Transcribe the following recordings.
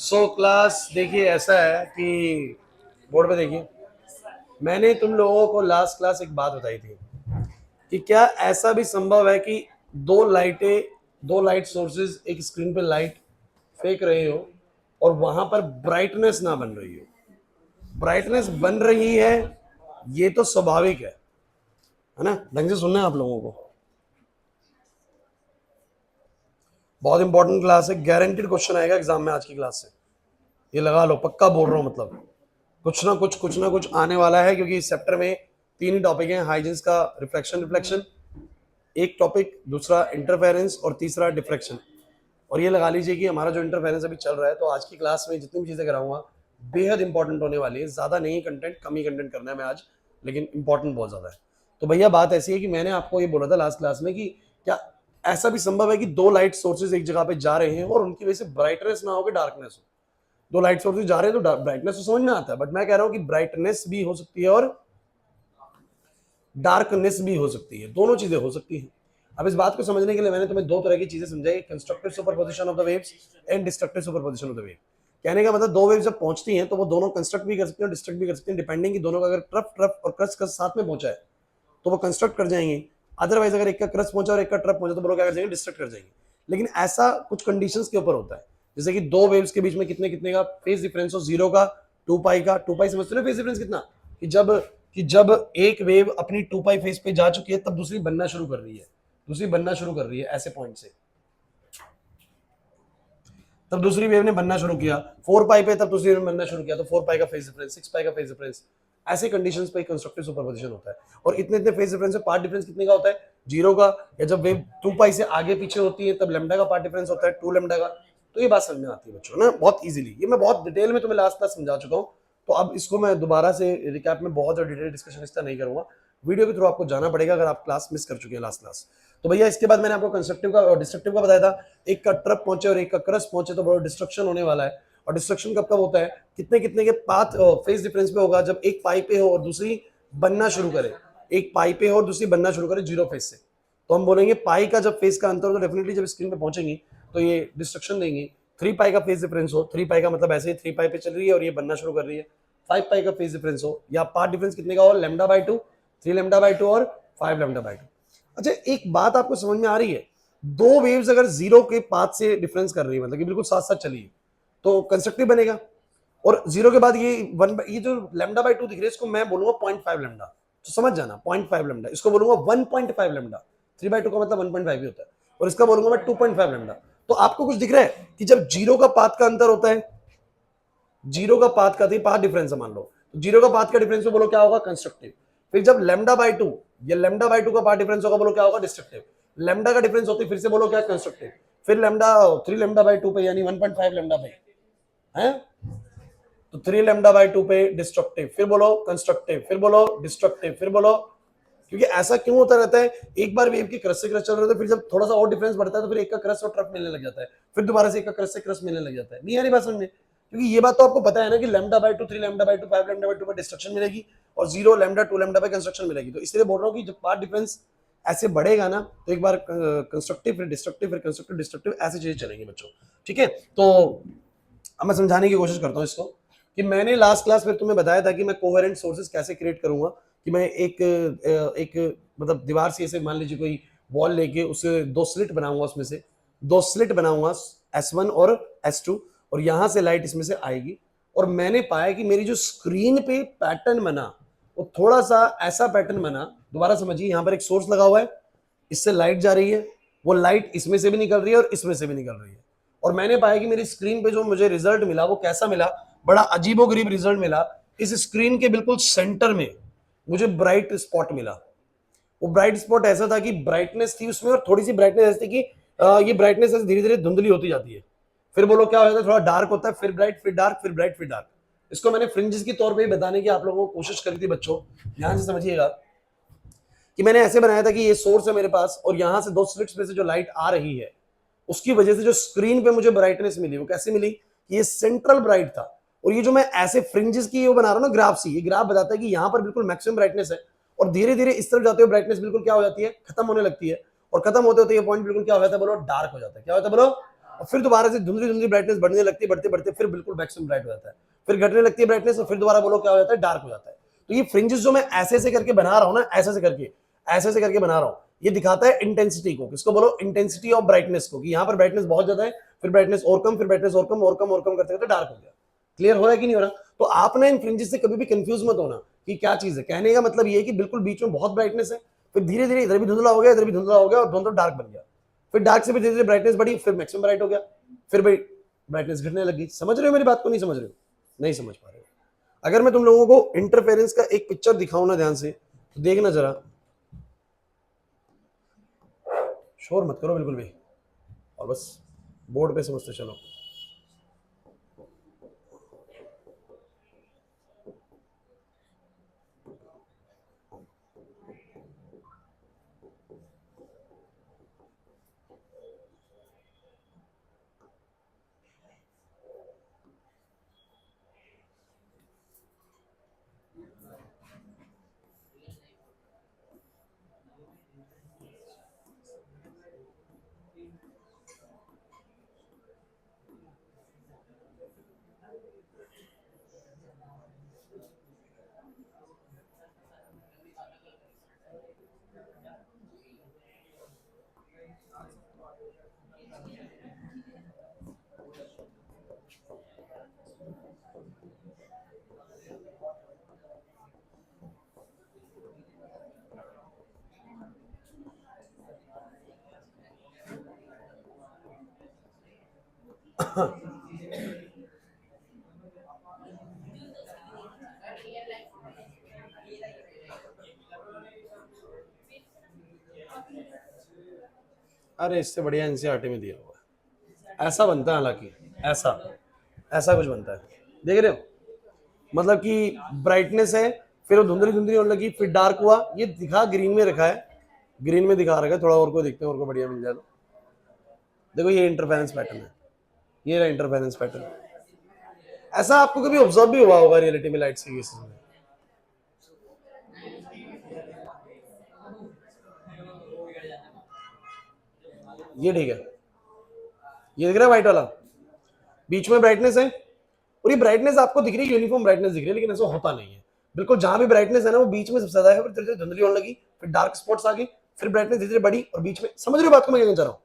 So class देखिए ऐसा है कि बोर्ड पे देखिए, मैंने तुम लोगों को लास्ट क्लास एक बात बताई थी कि क्या ऐसा भी संभव है कि दो लाइट सोर्सेज एक स्क्रीन पे लाइट फेंक रहे हो और वहां पर ब्राइटनेस ना बन रही हो। ब्राइटनेस बन रही है, ये तो स्वाभाविक है ना। ढंग से सुनना है आप लोगों को, बहुत इंपॉर्टेंट क्लास है, गारंटेड क्वेश्चन आएगा एग्जाम में आज की क्लास से, ये लगा लो, पक्का बोल रहा हूँ। मतलब कुछ ना कुछ आने वाला है, क्योंकि इस चैप्टर में तीन ही टॉपिक हैं, हाइजेंस का रिफ्लेक्शन रिफ्लेक्शन एक टॉपिक, दूसरा इंटरफेरेंस और तीसरा डिफ्लेक्शन। और ये लगा लीजिए कि हमारा जो इंटरफेरेंस अभी चल रहा है, तो आज की क्लास में जितनी भी चीजें कराऊंगा बेहद इंपॉर्टेंट होने वाली है। ज्यादा नहीं कंटेंट, कम ही कंटेंट करना है मैं आज, लेकिन इंपॉर्टेंट बहुत ज्यादा है। तो भैया बात ऐसी है कि मैंने आपको ये बोला था लास्ट क्लास में कि क्या ऐसा भी संभव है कि दो लाइट सोर्सेज एक जगह पे जा रहे हैं और उनकी वजह से ब्राइटनेस ना हो कि डार्कनेस हो। दो लाइट सोर्सेज जा रहे हैं तो ब्राइटनेस तो समझ में आता है, बट मैं कह रहा हूं कि ब्राइटनेस भी हो सकती है और डार्कनेस भी हो सकती है, दोनों चीजें हो सकती हैं। अब इस बात को समझने के लिए मैंने तुम्हें दो तरह की चीजें समझाई, constructive superposition of the waves and destructive superposition of the wave. कहने का मतलब दो वेव जब पहुंचती हैं तो वो दोनों कंस्ट्रक्ट भी कर सकती हैं और डिस्ट्रक्ट भी कर सकती हैं, डिपेंडिंग कि दोनों का अगर ट्रफ ट्रफ और क्रस्ट क्रस्ट साथ में पहुंचा है तो वो कंस्ट्रक्ट कर जाएंगे। अदरवाइज अगर एक का क्रस्ट पहुंचा और एक का ट्रफ पहुंचा तो वो क्या कर जाएंगे, डिस्ट्रक्ट कर जाएंगे। लेकिन ऐसा कुछ कंडीशंस के ऊपर होता है, जैसे कि दो वेव्स के बीच में कितने कितने का फेज डिफरेंस हो, 0 का 2 पाई का। 2 पाई समझते हो ना फेज डिफरेंस कितना, कि जब एक वेव अपनी 2 पाई फेज पे जा चुकी है तब दूसरी बनना शुरू कर रही है, ऐसे पॉइंट से। तब दूसरी वेव ने बनना शुरू किया 4 पाई पे, तब दूसरी वेव ने बनना शुरू किया, तो 4 पाई का फेज डिफरेंस, 6 पाई का फेज डिफरेंस। ऐसे कंडीशंस पे कंस्ट्रक्टिव सुपरपोजिशन होता है। और इतने इतने फेज डिफरेंस में पार्ट डिफरेंस कितने का होता है, 0 का। या जब वेव 2 पाई से आगे पीछे होती है तब लैम्डा का पार्ट डिफरेंस होता है 2 लैम्डा का। तो ये बात समझ में आती है बच्चों ना, बहुत इजीली। ये मैं बहुत डिटेल में तुम्हें लास्ट क्लास समझा चुका हूँ, तो अब इसको मैं दोबारा से रिकैप में बहुत ज्यादा डिटेल डिस्कशन इसका नहीं करूंगा। वीडियो के थ्रू आपको जाना पड़ेगा अगर आप क्लास मिस कर चुके हैं लास्ट क्लास। तो भैया इसके बाद मैंने आपको कंस्ट्रक्टिव का और डिस्ट्रक्टिव का बताया था। एक का ट्रप पहुंचे और एक का क्रस्ट पहुंचे तो बड़ा डिस्ट्रक्शन होने वाला है। और डिस्ट्रक्शन कब कब होता है, कितने कितने के पाथ फेज डिफरेंस पे होगा, जब एक पाई पे हो और दूसरी बनना शुरू करे। एक पाई पे हो और दूसरी बनना शुरू करे 0 फेज से, तो हम बोलेंगे पाई का जब फेज का अंतर हो तो डेफिनेटली जब स्क्रीन पे पहुंचेंगी तो ये डिस्ट्रक्शन देंगे। 3 पाई का फेज डिफरेंस हो, 3 पाई का मतलब ऐसे ही 3 पाई पे चल रही है और ये बनना शुरू कर रही है। 5 पाई का फेज डिफरेंस हो या पाथ डिफरेंस कितने का हो, लैम्डा बाई 2, 3 लैम्डा बाई 2 और 5 लैम्डा बाई 2। अच्छा एक बात आपको समझ में आ रही है, दो वेव्स अगर 0 के पाथ से डिफरेंस कर रही है, मतलब कि बिल्कुल साथ साथ चली है, तो कंस्ट्रक्टिव बनेगा। और 0 के बाद ये जो लैम्डा बाई 2 दिख रही है इसको मैं बोलूंगा 0.5 लैम्डा, तो समझ जाना 0.5 लैम्डा। इसको बोलूंगा 1.5 लैम्डा, 3/2 का मतलब 1.5 ही होता है। और इसका बोलूंगा मैं 2.5 लैम्डा। तो आपको कुछ दिख रहा है कि जब 0 का पाथ का अंतर होता है, 0 का पाथ का पाथ डिफरेंस है मान लो, तो 0 का पाथ का डिफरेंस बोलो क्या होगा, कंस्ट्रक्टिव। फिर जब लैम्डा बाई 2 या लैम्डा बाई 2 का पाथ डिफरेंस होगा, बोलो क्या होगा, डिस्ट्रक्टिव। लैम्डा का डिफरेंस होती है फिर से बोलो क्या, कंस्ट्रक्टिव। फिर लैम्डा 3 लैम्डा बाई 2 पे यानी 1.5 लैम्डा पे है, तो 3 लैम्डा बाई 2 पे डिस्ट्रक्टिव, फिर बोलो कंस्ट्रक्टिव, फिर बोलो डिस्ट्रक्टिव, फिर बोलो। क्योंकि ऐसा क्यों होता रहता है, एक बार वेव की क्रस्ट से क्रस्ट चल रहा है, फिर जब थोड़ा सा और डिफरेंस बढ़ता है तो फिर एक का क्रस्ट और ट्रफ मिलने लग जाता है, फिर दोबारा से एक का क्रस्ट से क्रस्ट मिलने लग जाता है। नहीं आ रही बात समझ में, क्योंकि ये बात तो आपको पता है ना कि lambda by 2, 3 lambda by 2, 5 lambda by 2 पर डिस्ट्रक्शन मिलेगी और 0 लैम्डा 2 लैम्डा पे कंस्ट्रक्शन मिलेगी। तो इसलिए बोल रहा हूँ कि जब पार्ट डिफरेंस ऐसे बढ़ेगा ना, तो एक बार कंस्ट्रक्टिव फिर डिस्ट्रक्टिव फिर कंस्ट्रक्टिव डिस्ट्रक्टिव ऐसी चीजें चलेंगी बच्चों। ठीक है, तो अब मैं समझाने की कोशिश करता हूँ इसको, कि मैंने लास्ट क्लास में तुम्हें बताया था कि मैं कोहेरेंट सोर्सेज कैसे क्रिएट करूंगा। कि मैं एक मतलब दीवार से ऐसे मान लीजिए कोई वॉल लेके उसे दो स्लिट बनाऊंगा, उसमें से दो स्लिट बनाऊंगा S1 और S2, और यहां से लाइट इसमें से आएगी। और मैंने पाया कि मेरी जो स्क्रीन पे पैटर्न बना वो थोड़ा सा ऐसा पैटर्न बना। दोबारा समझिए, यहां पर एक सोर्स लगा हुआ है, इससे लाइट जा रही है, वो लाइट इसमें से भी निकल रही है और इसमें से भी निकल रही है। और मैंने पाया कि मेरी स्क्रीन पे जो मुझे रिजल्ट मिला वो कैसा मिला, बड़ा अजीबोगरीब रिजल्ट मिला। इस स्क्रीन के बिल्कुल सेंटर में मुझे ब्राइट स्पॉट मिला। वो ब्राइट स्पॉट ऐसा था कि ब्राइटनेस थी उसमें, और थोड़ी सी ब्राइटनेस ऐसी थी कि ये ब्राइटनेस धीरे धीरे धुंधली होती जाती है। फिर बोलो क्या होता है, थोड़ा डार्क होता है, फिर ब्राइट, फिर डार्क, फिर ब्राइट, फिर डार्क। इसको मैंने फ्रिंजेस के तौर पे बताने की आप लोगों को कोशिश करी थी बच्चों। ध्यान से समझिएगा कि मैंने ऐसे बनाया था कि ये सोर्स है मेरे पास और यहां से दो स्लिट्स में से जो लाइट आ रही है उसकी वजह से जो स्क्रीन पे मुझे ब्राइटनेस मिली वो कैसे मिली, ये सेंट्रल ब्राइट था। और ये जो मैं ऐसे फ्रिंजेस की वो बना रहा हूं ना ग्राफ सी, ये ग्राफ बताता है कि यहां पर बिल्कुल मैक्सिमम ब्राइटनेस है और धीरे धीरे इस तरफ जाते हुए ब्राइटनेस बिल्कुल क्या हो जाती है, खत्म होने लगती है। और खत्म होते होते ये पॉइंट बिल्कुल क्या हो जाता है, बोलो डार्क हो जाता है। क्या होता है बोलो, और फिर दोबारा से धुंधली धुंधली ब्राइटनेस बढ़ने लगती है, बढ़ते बढ़ते फिर बिल्कुल मैक्सिमम ब्राइट हो जाता है, फिर घटने लगती है ब्राइटनेस और फिर दोबारा बोलो क्या हो जाता है, डार्क हो जाता है। तो ये फ्रिंजेस जो मैं ऐसे ऐसे करके बना रहा हूँ ना, ऐसे ऐसे करके बना रहा हूँ, ये दिखाता है इंटेंसिटी को। किसको बोलो? इंटेंसिटी ऑफ ब्राइटनेस को, कि यहाँ पर ब्राइटनेस बहुत ज्यादा है, फिर ब्राइटनेस और कम, फिर ब्राइटनेस और कम और कम और कम करते करते डार्क हो गया। क्लियर हो रहा है कि नहीं हो रहा? तो आप ना इन फ्रिंजेस से कभी भी कंफ्यूज मत होना कि क्या चीज है। कहने का मतलब ये है कि बिल्कुल बीच में बहुत ब्राइटनेस है, फिर धीरे धीरे इधर भी धुंधला हो गया, इधर भी धुंधला हो गया और दोनों डार्क बन गया, फिर डार्क से भी धीरे धीरे ब्राइटनेस बढ़ी, फिर मैक्सिमम ब्राइट हो गया, फिर भाई ब्राइटनेस घटने लगी। समझ रहे हो मेरी बात को? नहीं समझ रहे हो? नहीं समझ पा रहे हो? अगर मैं तुम लोगों को इंटरफेरेंस का एक पिक्चर दिखाऊं ना ध्यान से, तो देखना जरा, शोर मत करो बिल्कुल भी, और बस बोर्ड पे समझते चलो। अरे इससे बढ़िया एनसीईआरटी में दिया हुआ है, ऐसा बनता है हालांकि, ऐसा ऐसा कुछ बनता है, देख रहे हो? मतलब कि ब्राइटनेस है, फिर वो धुंधली धुंधली होने लगी, फिर डार्क हुआ, ये दिखा ग्रीन में रखा है, ग्रीन में दिखा रखा है, थोड़ा और को देखते हैं, और को बढ़िया मिल जाए तो। देखो ये इंटरफेरेंस पैटर्न है, ये रहा इंटरफेरेंस पैटर्न। ऐसा आपको कभी ऑब्जर्व भी हुआ होगा रियलिटी में लाइट्स के केसेस में। ये ठीक है, ये दिख रहा है व्हाइट वाला, बीच में ब्राइटनेस है, और ये ब्राइटनेस आपको दिख रही है, यूनिफॉर्म ब्राइटनेस दिख रही है, लेकिन ऐसा होता नहीं है। बिल्कुल जहां भी ब्राइटनेस है ना, वो बीच में सबसे ज्यादा है, फिर धीरे धीरे धुंधली होने लगी, फिर डार्क स्पॉट्स आ गई, फिर ब्राइटनेस धीरे धीरे बढ़ी, और बीच में, समझ रहे हो बात को मैं कहना चाह रहा हूँ?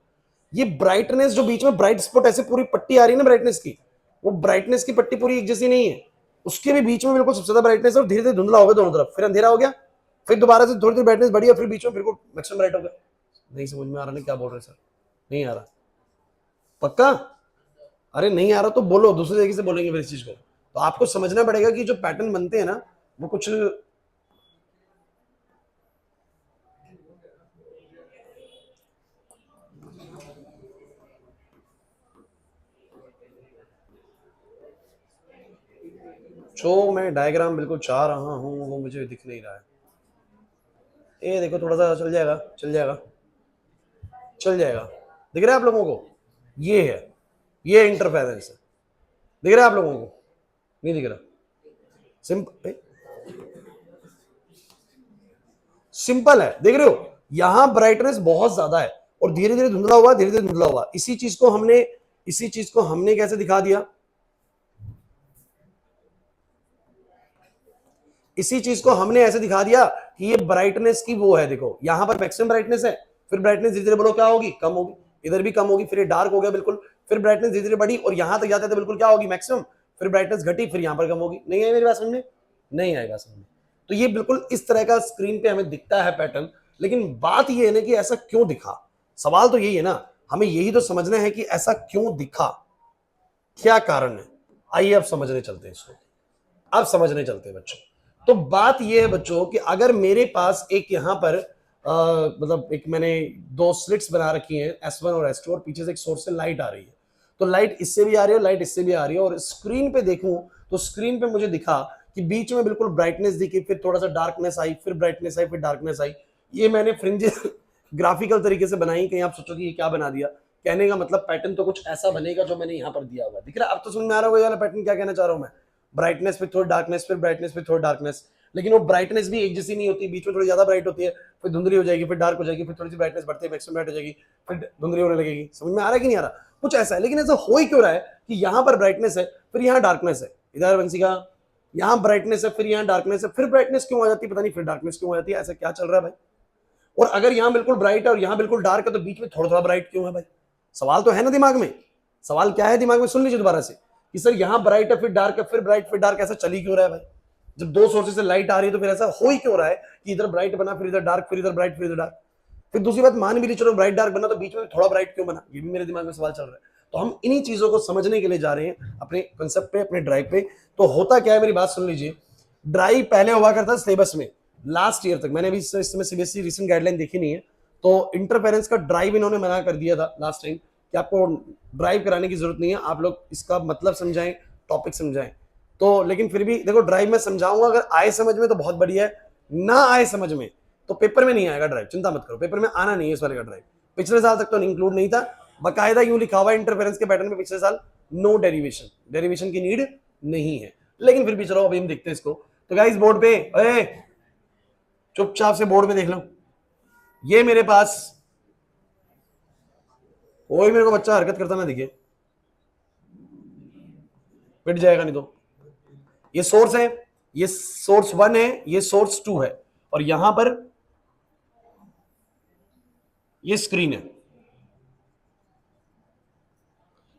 ये ब्राइटनेस जो बीच में ब्राइट स्पॉट ऐसे पूरी पट्टी आ रही है ना ब्राइटनेस की, वो ब्राइटनेस की पट्टी पूरी एक जैसी नहीं है, उसके भी बीच में बिल्कुल सबसे ज्यादा ब्राइटनेस है, और धीरे धीरे धुंधला हो गया दोनों तरफ, फिर अंधेरा हो गया, फिर दोबारा से थोड़ी देर ब्राइटनेस बढ़ी, और फिर बीच में फिर मैक्सिमम ब्राइट हो गया। नहीं समझ में आ रहा, नहीं क्या बोल रहे सर? नहीं आ रहा? पक्का? अरे नहीं आ रहा तो बोलो, दूसरे तरीके से बोलेंगे फिर इस चीज को। तो आपको समझना पड़ेगा कि जो पैटर्न बनते हैं ना, वो कुछ, जो मैं डायग्राम बिल्कुल चाह रहा हूँ वो मुझे दिख नहीं रहा है। ये देखो थोड़ा सा चल जाएगा, चल जाएगा, चल जाएगा। दिख रहा है आप लोगों को? ये है, ये इंटरफेरेंस है, दिख रहा है आप लोगों को? नहीं दिख रहा? सिंपल, सिंपल है, देख रहे हो? यहां ब्राइटनेस बहुत ज्यादा है, और धीरे धीरे धुंधला हुआ, धीरे धीरे धुंधला हुआ। इसी चीज को हमने कैसे दिखा दिया? इसी चीज को हमने ऐसे दिखा दिया कि ये ब्राइटनेस की वो है, देखो यहां पर मैक्सिमम ब्राइटनेस है, फिर ब्राइटनेस धीरे धीरे बोलो क्या होगी, कम होगी, इधर भी कम होगी, फिर ये डार्क हो गया बिल्कुल, फिर ब्राइटनेस धीरे धीरे बढ़ी, और यहां तक जाते थे बिल्कुल क्या होगी, मैक्सिमम, फिर ब्राइटनेस घटी, फिर यहां पर कम होगी। नहीं आई मेरी बात समझ में? नहीं आएगा समझ में? तो ये बिल्कुल इस तरह का स्क्रीन पे हमें दिखता है पैटर्न, लेकिन बात ये है ना कि ऐसा क्यों दिखा, सवाल तो यही है ना, हमें यही तो समझना है कि ऐसा क्यों दिखा, क्या कारण है। आइए अब समझने चलते हैं इसको, अब समझने चलते हैं बच्चों। तो बात यह है बच्चों कि अगर मेरे पास एक यहां पर मतलब एक मैंने दो स्लिट्स बना रखी हैं, S1 और S2, और पीछे से एक सोर्स से लाइट आ रही है, तो लाइट इससे भी आ रही है, लाइट इससे भी आ रही है, और स्क्रीन पे देखूं तो स्क्रीन पे मुझे दिखा कि बीच में बिल्कुल ब्राइटनेस दिखी, फिर थोड़ा सा डार्कनेस आई, फिर ब्राइटनेस आई, फिर डार्कनेस आई। ये मैंने फ्रिंजेस ग्राफिकल तरीके से बनाई, कहीं आप सोचो कि ये क्या बना दिया। कहने का मतलब पैटर्न तो कुछ ऐसा बनेगा जो मैंने यहाँ पर दिया हुआ दिख रहा है। अब तो समझ में आ रहा होगा ये वाला पैटर्न क्या कहना चाह रहा हूं मैं। ब्राइटनेस पे थोड़ी डार्कनेस, फिर ब्राइटनेस पे थोड़ी डार्कनेस, लेकिन वो ब्राइटनेस भी एक जैसी नहीं होती, बीच में थोड़ी ज्यादा ब्राइट होती है, फिर धुंधली हो जाएगी, फिर डार्क हो जाएगी, फिर थोड़ी सी ब्राइटनेस बढ़ती है, मैक्सिमम ब्राइट हो जाएगी, फिर धुंधली होने लगेगी। समझ में आ रहा है कि नहीं आ रहा? कुछ ऐसा है। लेकिन ऐसा हो ही क्यों रहा है कि यहाँ पर ब्राइटनेस है फिर यहाँ डार्कनेस है, इधर वंशिका यहाँ ब्राइटनेस है फिर यहाँ डार्कनेस है, फिर ब्राइटनेस क्यों आ जाती है पता नहीं, फिर डार्कनेस क्यों आ जाती है, ऐसा क्या चल रहा है भाई? और अगर यहाँ बिल्कुल ब्राइट है और यहाँ बिल्कुल डार्क है तो बीच में थोड़ा थोड़ा ब्राइट क्यों है भाई? सवाल तो है ना दिमाग में, सवाल क्या है दिमाग में, सुन लीजिए दोबारा से कि सर यहाँ ब्राइट है फिर डार्क है फिर ब्राइट फिर डार्क, ऐसा चली क्यों रहा है भाई? जब दो सोर्सेज से लाइट आ रही है तो फिर ऐसा हो ही क्यों रहा है कि इधर ब्राइट बना फिर इधर डार्क फिर इधर ब्राइट फिर इधर डार्क? फिर दूसरी बात मान भी ली चलो ब्राइट डार्क बना तो बीच में थोड़ा ब्राइट क्यों बना, ये भी मेरे दिमाग में सवाल चल रहा है। तो हम इन्हीं चीजों को समझने के लिए जा रहे हैं अपने कंसेप्ट पे, अपने ड्राइव पे। तो होता क्या है, मेरी बात सुन लीजिए, ड्राइव पहले हुआ करता सिलेबस में लास्ट ईयर तक, मैंने अभी इस समय सीबीएसई रिसेंट गाइडलाइन देखी नहीं है, तो इंटरफेरेंस का ड्राइव इन्होंने मना कर दिया था लास्ट टाइम कि आपको ड्राइव कराने की जरूरत नहीं है, आप लोग इसका मतलब समझाएं, टॉपिक समझाएं। तो लेकिन फिर भी देखो ड्राइव में समझाऊंगा, अगर आए समझ में तो बहुत बढ़िया है, ना आए समझ में तो पेपर में नहीं आएगा ड्राइव, चिंता मत करो, पेपर में आना नहीं है इस वाले का ड्राइव। पिछले साल तक तो इंक्लूड नहीं था, बाकायदा यूं लिखा हुआ है इंटरफेरेंस के पैटर्न में पिछले साल नो डेरिवेशन, डेरिवेशन की नीड नहीं है। लेकिन फिर भी चलो अभी हम देखते हैं इसको। तो गाइस बोर्ड पे चुपचाप से बोर्ड में देख लो, ये मेरे पास कोई मेरे को बच्चा हरकत करता ना दिखे, पिट जाएगा नहीं तो। ये सोर्स है, ये सोर्स 1 है, ये सोर्स 2 है, और यहां पर ये स्क्रीन है।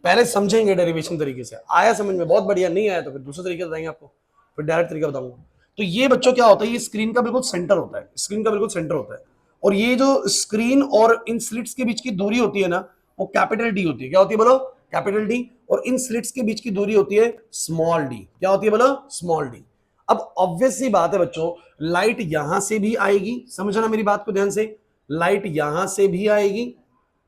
पहले समझेंगे डेरिवेशन तरीके से, आया समझ में बहुत बढ़िया, नहीं आया तो फिर दूसरे तरीके से बताएंगे आपको, फिर डायरेक्ट तरीका बताऊंगा। तो ये बच्चों क्या होता है, ये स्क्रीन का बिल्कुल सेंटर होता है, स्क्रीन का बिल्कुल सेंटर होता है, और ये जो स्क्रीन और इन स्लिट्स के बीच की दूरी होती है ना, वो कैपिटल डी होती है। क्या होती है बोलो? Capital D. और इन स्लिट्स के बीच की दूरी होती है स्मॉल डी। क्या होती है बोलो? Small D. अब ऑब्वियस सी बात है बच्चों, लाइट यहां से भी आएगी, समझना मेरी बात को ध्यान से, लाइट यहां से भी आएगी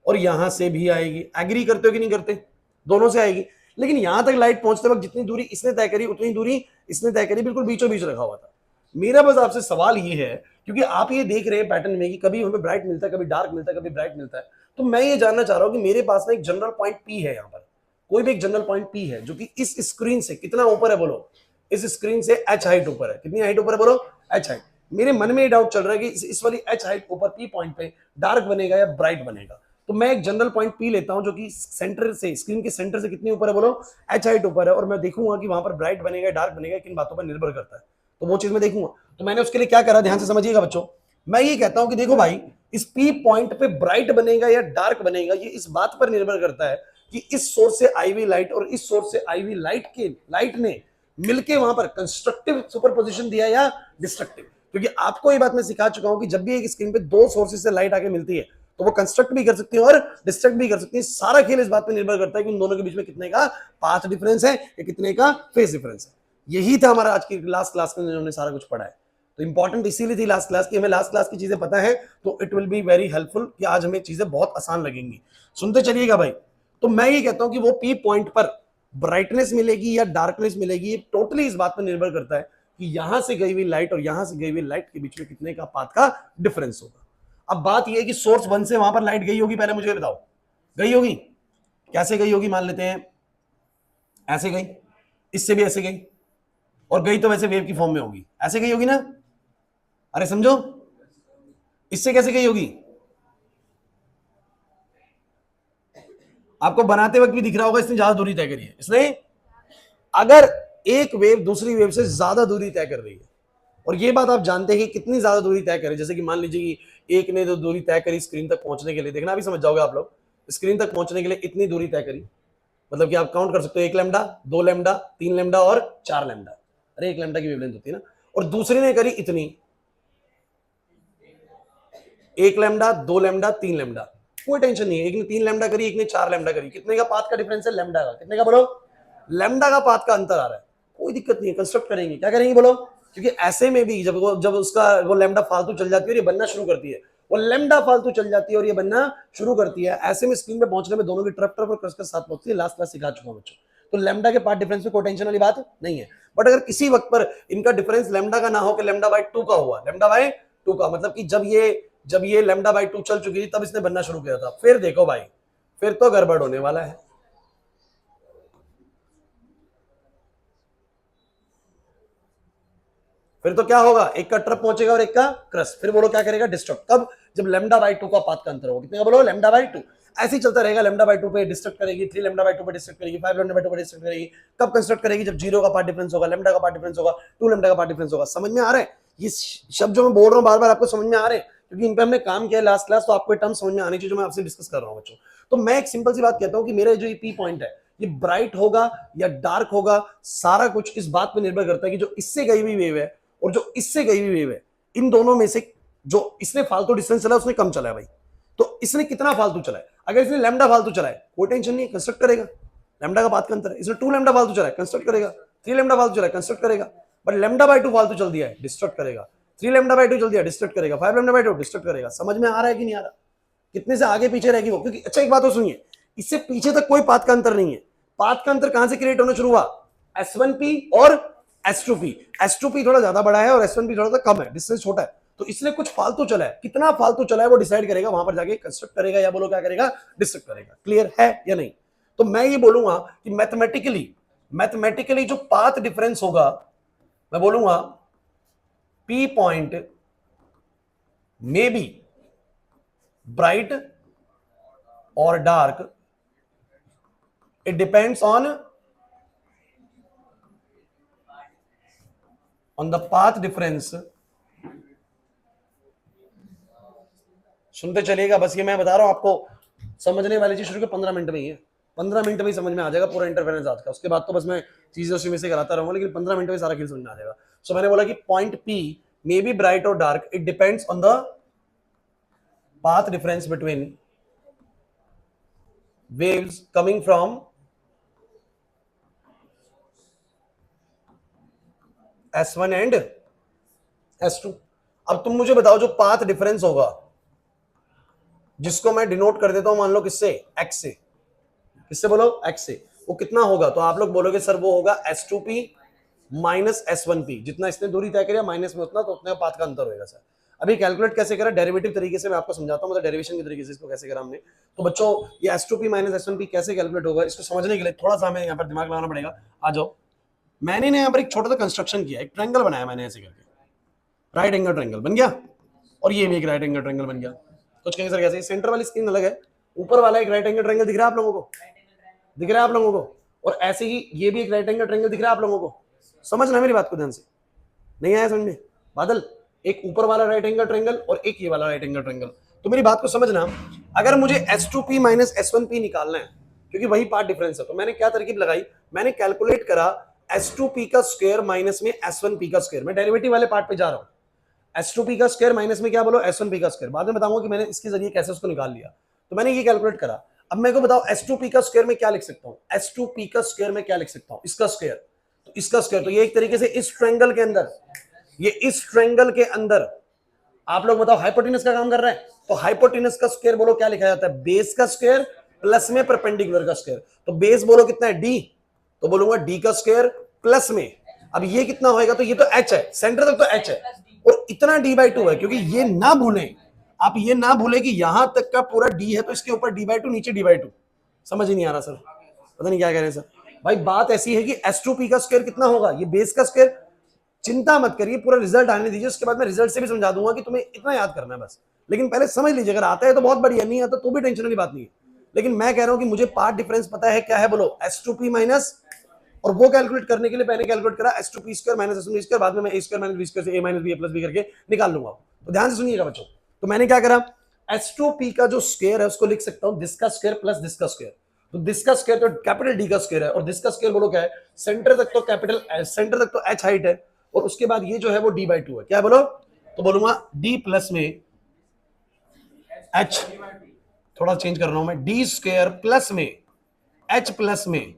और यहां से भी आएगी। एग्री करते हो कि नहीं करते? दोनों से आएगी। लेकिन यहां तक लाइट पहुंचते वक्त जितनी दूरी इसने तय करी उतनी दूरी इसने तय करी, बिल्कुल बीचों बीच रखा हुआ था। मेरा बस आपसे सवाल ये है, क्योंकि आप ये देख रहे हैं पैटर्न में कि कभी हमें ब्राइट मिलता है, कभी डार्क मिलता है, कभी ब्राइट मिलता है, तो मैं ये जानना चाह रहा हूं कि मेरे पास ना एक जनरल पॉइंट पी है, यहां पर कोई भी एक जनरल पॉइंट पी है जो कि इस स्क्रीन से कितना ऊपर है बोलो? इस स्क्रीन से एच हाइट ऊपर है। कितनी हाइट ऊपर है बोलो? H height. मेरे मन में ये डाउट चल रहा है कि इस वाली एच हाइट ऊपर पी पॉइंट पे डार्क बनेगा या ब्राइट बनेगा। तो मैं एक जनरल पॉइंट पी लेता हूं जो कि सेंटर से, स्क्रीन के सेंटर से कितनी ऊपर है बोलो? एच हाइट ऊपर है, और मैं देखूंगा कि वहां पर ब्राइट बनेगा डार्क बनेगा, किन बातों पर निर्भर करता है, तो वो चीज मैं देखूंगा। तो मैंने उसके लिए क्या करा, ध्यान से समझिएगा बच्चों। मैं ये कहता हूं कि देखो भाई, इस पी पॉइंट पे ब्राइट बनेगा या डार्क बनेगा, ये इस बात पर निर्भर करता है कि इस सोर्स से आई हुई लाइट और इस सोर्स से आई हुई लाइट ने मिलके वहां पर कंस्ट्रक्टिव सुपरपोजिशन दिया या डिस्ट्रक्टिव। क्योंकि आपको ये बात मैं सिखा चुका हूं कि जब भी एक स्क्रीन पे दो सोर्सेज से लाइट आके मिलती है तो वो कंस्ट्रक्ट भी कर सकती है और डिस्ट्रक्ट भी कर सकती है। सारा खेल इस बात पे निर्भर करता है कि उन दोनों के बीच में कितने का पाथ डिफरेंस है या कितने का फेज डिफरेंस है। यही था हमारा आज की लास्ट क्लास में, उन्होंने सारा कुछ पढ़ा है। तो इंपॉर्टेंट इसीलिए थी लास्ट क्लास की, हमें लास्ट क्लास की चीजें पता है तो it will be very helpful कि आज हमें चीजें बहुत आसान लगेंगी। सुनते चलिएगा भाई। तो मैं ये कहता हूं कि वो पी पॉइंट पर ब्राइटनेस मिलेगी या डार्कनेस मिलेगी, ये टोटली इस बात पर निर्भर करता है कि यहां से गई हुई लाइट और यहां से गई हुई लाइट के बीच में कितने का पाथ का डिफरेंस होगा। अब बात यह है कि सोर्स 1 से वहां पर लाइट गई होगी, पहले मुझे बताओ गई होगी? कैसे गई होगी? मान लेते हैं ऐसे गई, इससे भी ऐसे गई, और गई तो वैसे वेव की फॉर्म में होगी, ऐसे गई होगी ना? अरे समझो, इससे कैसे गई होगी? आपको बनाते वक्त भी दिख रहा होगा इसने ज्यादा दूरी तय करी है। इसने अगर एक वेव दूसरी वेव से ज्यादा दूरी तय कर रही है, और ये बात आप जानते हैं कि कितनी ज्यादा दूरी तय करे, जैसे कि मान लीजिए कि एक ने जो दूरी तय करी स्क्रीन तक पहुंचने के लिए, देखना अभी समझ जाओगे आप लोग, स्क्रीन तक पहुंचने के लिए इतनी दूरी तय करी, मतलब कि आप काउंट कर सकते हो 1 लैम्डा, 2 लैम्डा, 3 लैम्डा और 4 लैम्डा। अरे 1 लैम्डा की वेवलेंथ होती है ना। और दूसरे ने करी इतनी, 1 लैम्डा, 2 लैम्डा, 3 लैम्डा, कोई टेंशन नहीं है। एक ने 3 लैम्डा करी, एक ने 4 लैम्डा करी, कितने का पाथ का डिफरेंस है? लैम्डा का। कितने का बोलो? लैम्डा का पाथ का अंतर आ रहा है। कोई दिक्कत नहीं है, कंस्ट्रक्ट करेंगे। क्या करेंगे बोलो? क्योंकि ऐसे में भी जब उसका वो लैम्डा फालतू चल जाती है और ये बनना शुरू करती है, वो लैम्डा फालतू चल जाती है और ये बनना शुरू करती है, ऐसे में स्क्रीन पे पहुंचने में दोनों की ट्रप और क्रस के साथ पहुंचती है। लास्ट क्लास सिखा चुका हूं बच्चों। तो लैम्डा के पाथ डिफरेंस में कोई टेंशन वाली बात नहीं है। बट अगर किसी वक्त पर इनका डिफरेंस लैम्डा का ना हो कि लैम्डा बाय 2 का हुआ, लैम्डा बाय 2 का मतलब कि जब ये लैम्डा बाय 2 चल चुकी थी तब इसने बनना शुरू किया था, फिर देखो भाई, फिर तो गड़बड़ होने वाला है। फिर तो क्या होगा, एक का ट्रप पहुंचेगा और एक का क्रस, फिर बोलो क्या करेगा? डिस्टर्ब। तब जब लैम्डा बाय 2 का पाथ का अंतर होगा, कितने का बोलो? Lambda by 2। ऐसे ही चलता रहेगा, लैम्डा बाय 2 पे डिस्ट्रक्ट करेगी, 3 लैम्डा बाय 2 पे डिस्ट्रक्ट करेगी, 5 लैम्डा बाय 2 पे डिस्ट्रक्ट करेगी। कब कंस्ट्रक्ट करेगी? जब 0 का पार्ट डिफरेंस होगा, लैम्डा का पार्ट डिफरेंस होगा, 2 लैम्डा का पार्ट डिफरेंस होगा। समझ में आ रहा है? ये शब्द जो मैं बोल रहा हूं बार बार आपको समझ में आ रहे हैं, क्योंकि इन पे हमने काम किया लास्ट क्लास, तो आपको टर्म समझ में आनी चाहिए जो मैं आपसे डिस्कस कर रहा हूं बच्चों। तो मैं एक सिंपल सी बात कहता हूं कि मेरा जो ये पी पॉइंट है, ये ब्राइट होगा या डार्क होगा, सारा कुछ इस बात पर निर्भर करता है कि जो इससे गई हुई वेव है और जो इससे गई हुई वेव है, इन दोनों में से जो इसने फालतू डिस्टेंस चला उसने कम चला है भाई, तो इसने कितना फालतू चला है। अगर इसने लैम्डा फालतू चला है, कोई टेंशन नहीं, कंस्ट्रक्ट करेगा, लैम्डा का बात का अंतर है। इसने 2 लैम्डा फालतू चला है, कंस्ट्रक्ट करेगा, 3 लैम्डा फालतू चला है, कंस्ट्रक्ट करेगा, बट लैम्डा बाय 2 फालतू चल दिया है, डिस्ट्रक्ट करेगा, 3 लैम्डा बाय 2 चल दिया, डिस्ट्रक्ट करेगा, 5 लैम्डा बाय 2 डिस्ट्रक्ट करेगा। समझ में आ रहा है कि नहीं आ रहा? कितने से आगे पीछे रहेगी वो, क्योंकि अच्छा एक बात तो सुनिए, इससे पीछे तक कोई पाथ का अंतर नहीं है। पाथ का अंतर कहां से क्रिएट होना शुरू हुआ? S1P और S2P। S2P थोड़ा ज्यादा बड़ा है और S1P थोड़ा सा कम है, डिस्टेंस छोटा है, तो इसलिए कुछ फालतू चला है। कितना फालतू चला है वो डिसाइड करेगा, वहां पर जाके कंस्ट्रक्ट करेगा या बोलो क्या करेगा, डिस्ट्रक्ट करेगा। क्लियर है या नहीं? तो मैं ये बोलूंगा कि मैथमेटिकली जो पाथ डिफरेंस होगा, मैं बोलूंगा P point may be bright और dark, it depends on the path difference. सुनते चलिएगा, बस ये मैं बता रहा हूं आपको, समझने वाली चीज शुरू के 15 मिनट में ही है, 15 मिनट में ही समझ में आ जाएगा पूरा इंटरफेरेंस आज का। उसके बाद तो बस मैं चीजें उसी में से कराता रहूंगा, लेकिन 15 मिनट में सारा खेल समझ में आ जाएगा। सो मैंने बोला कि point P may be bright और dark, it depends on the path difference between waves coming from S1 and S2। अब तुम मुझे बताओ जो पाथ डिफरेंस होगा, जिसको मैं डिनोट कर देता हूं मान लो किससे, x से, किससे बोलो, x से, वो कितना होगा? तो आप लोग बोलोगे सर वो होगा S2P माइनस S1P, जितना इसने दूरी तय करिया माइनस में उतना, तो उतने पाथ का अंतर होगा सर। अभी कैलकुलेट कैसे करा, डेरिवेटिव तरीके से मैं आपको समझाता हूं, मतलब डेरिवेशन के तरीके से इसको कैसे करा हमने। तो बच्चों ये S2P माइनस S1P कैसे कैलकुलेट होगा, इसको समझने के लिए थोड़ा सा हमें यहाँ पर दिमाग लगाना पड़ेगा। आ जाओ, मैंने ना यहाँ पर एक छोटा सा कंस्ट्रक्शन किया, एक ट्रायंगल बनाया मैंने ऐसे करके, राइट एंगल ट्रायंगल बन गया, और ये भी एक राइट एंगल ट्रायंगल बन गया। कुछ कहेंगे सर कैसे, सेंटर वाली स्क्रीन अलग है, ऊपर वाला एक राइट एंगल ट्रायंगल दिख रहा है आप लोगों को, दिख रहा है आप लोगों को, और ऐसे ही ये भी एक राइट एंगल ट्रायंगल दिख रहा है आप लोगों को। समझना मेरी बात को ध्यान से, नहीं आया समझ में? बादल, एक ऊपर वाला राइट एंगल ट्रायंगल और एक ये वाला राइट एंगल ट्रायंगल। तो मेरी बात को समझना, अगर मुझे S2P माइनस S1P निकालना है, क्योंकि वही पार्ट डिफरेंस है, तो मैंने क्या तरकीब लगाई, मैंने कैलकुलेट करा S2P का स्क्वायर माइनस में S1P का स्क्वायर। मैं डेरिवेटिव वाले पार्ट पे जा रहा हूं, S2P का स्क्वायर माइनस में क्या बोलो, S1P का स्क्वायर। बाद में बताऊंगा कि मैंने इसके जरिए कैसे उसको निकाल लिया। तो मैंने ये कैलकुलेट करा। अब मेरे को बताओ S2P का स्क्वायर में क्या लिख सकता हूं, S2P का स्क्वायर में क्या लिख सकता हूं, इसका स्क्वायर, तो इसका स्क्वायर, तो ये एक तरीके से इस ट्रायंगल के अंदर, ये इस ट्रायंगल के अंदर आप लोग बताओ हाइपोटेनस का काम कर रहा है, तो हाइपोटेनस का स्क्वायर बोलो क्या लिखा जाता है, बेस का स्क्वायर प्लस में परपेंडिकुलर का स्क्वायर। तो बेस बोलो कितना है, d, तो बोलूंगा d का स्क्वायर प्लस में, अब ये कितना होएगा, तो ये तो h है, सेंटर तक तो h है, और इतना d/2 है, क्योंकि ये ना भूलें, आप ये ना भूलें कि यहां तक का पूरा d है, तो इसके ऊपर d/2 नीचे d/2। समझ ही नहीं आ रहा सर, पता नहीं क्या कह रहे हैं सर। भाई बात ऐसी है कि S2P का स्क्वायर कितना होगा, ये बेस का स्क्वायर, चिंता मत करिए, पूरा रिजल्ट आने दीजिए, उसके बाद मैं रिजल्ट से भी समझा दूंगा कि तुम्हें इतना याद करना है बस, लेकिन पहले समझ लीजिए, अगर आता है तो बहुत बढ़िया, नहीं आता तो भी टेंशन वाली बात नहीं है। लेकिन मैं कह रहा हूं कि मुझे पार्ट डिफरेंस पता है क्या है, बोलो S2P माइनस, और वो कैलकुलेट करने के लिए मैंने कैलकुलेट करा S2P square minus S1P square, बाद में मैं a square minus b square से a minus b plus b करके निकाल लूंगा। तो ध्यान से सुनिएगा बच्चों, तो मैंने क्या करा, S2P का जो स्क्वायर है उसको लिख सकता हूं दिस का स्क्वायर प्लस दिस का स्क्वायर। तो दिस का स्क्वायर तो कैपिटल D का स्क्वायर है, और दिस का स्क्वायर बोलो क्या है, सेंटर तक तो कैपिटल, सेंटर तक तो h हाइट है, और उसके बाद ये जो है वो d/2 है, क्या है बोलो, तो बोलूंगा d प्लस में h, थोड़ा चेंज कर रहा हूं मैं, d स्क्वायर प्लस में h प्लस में।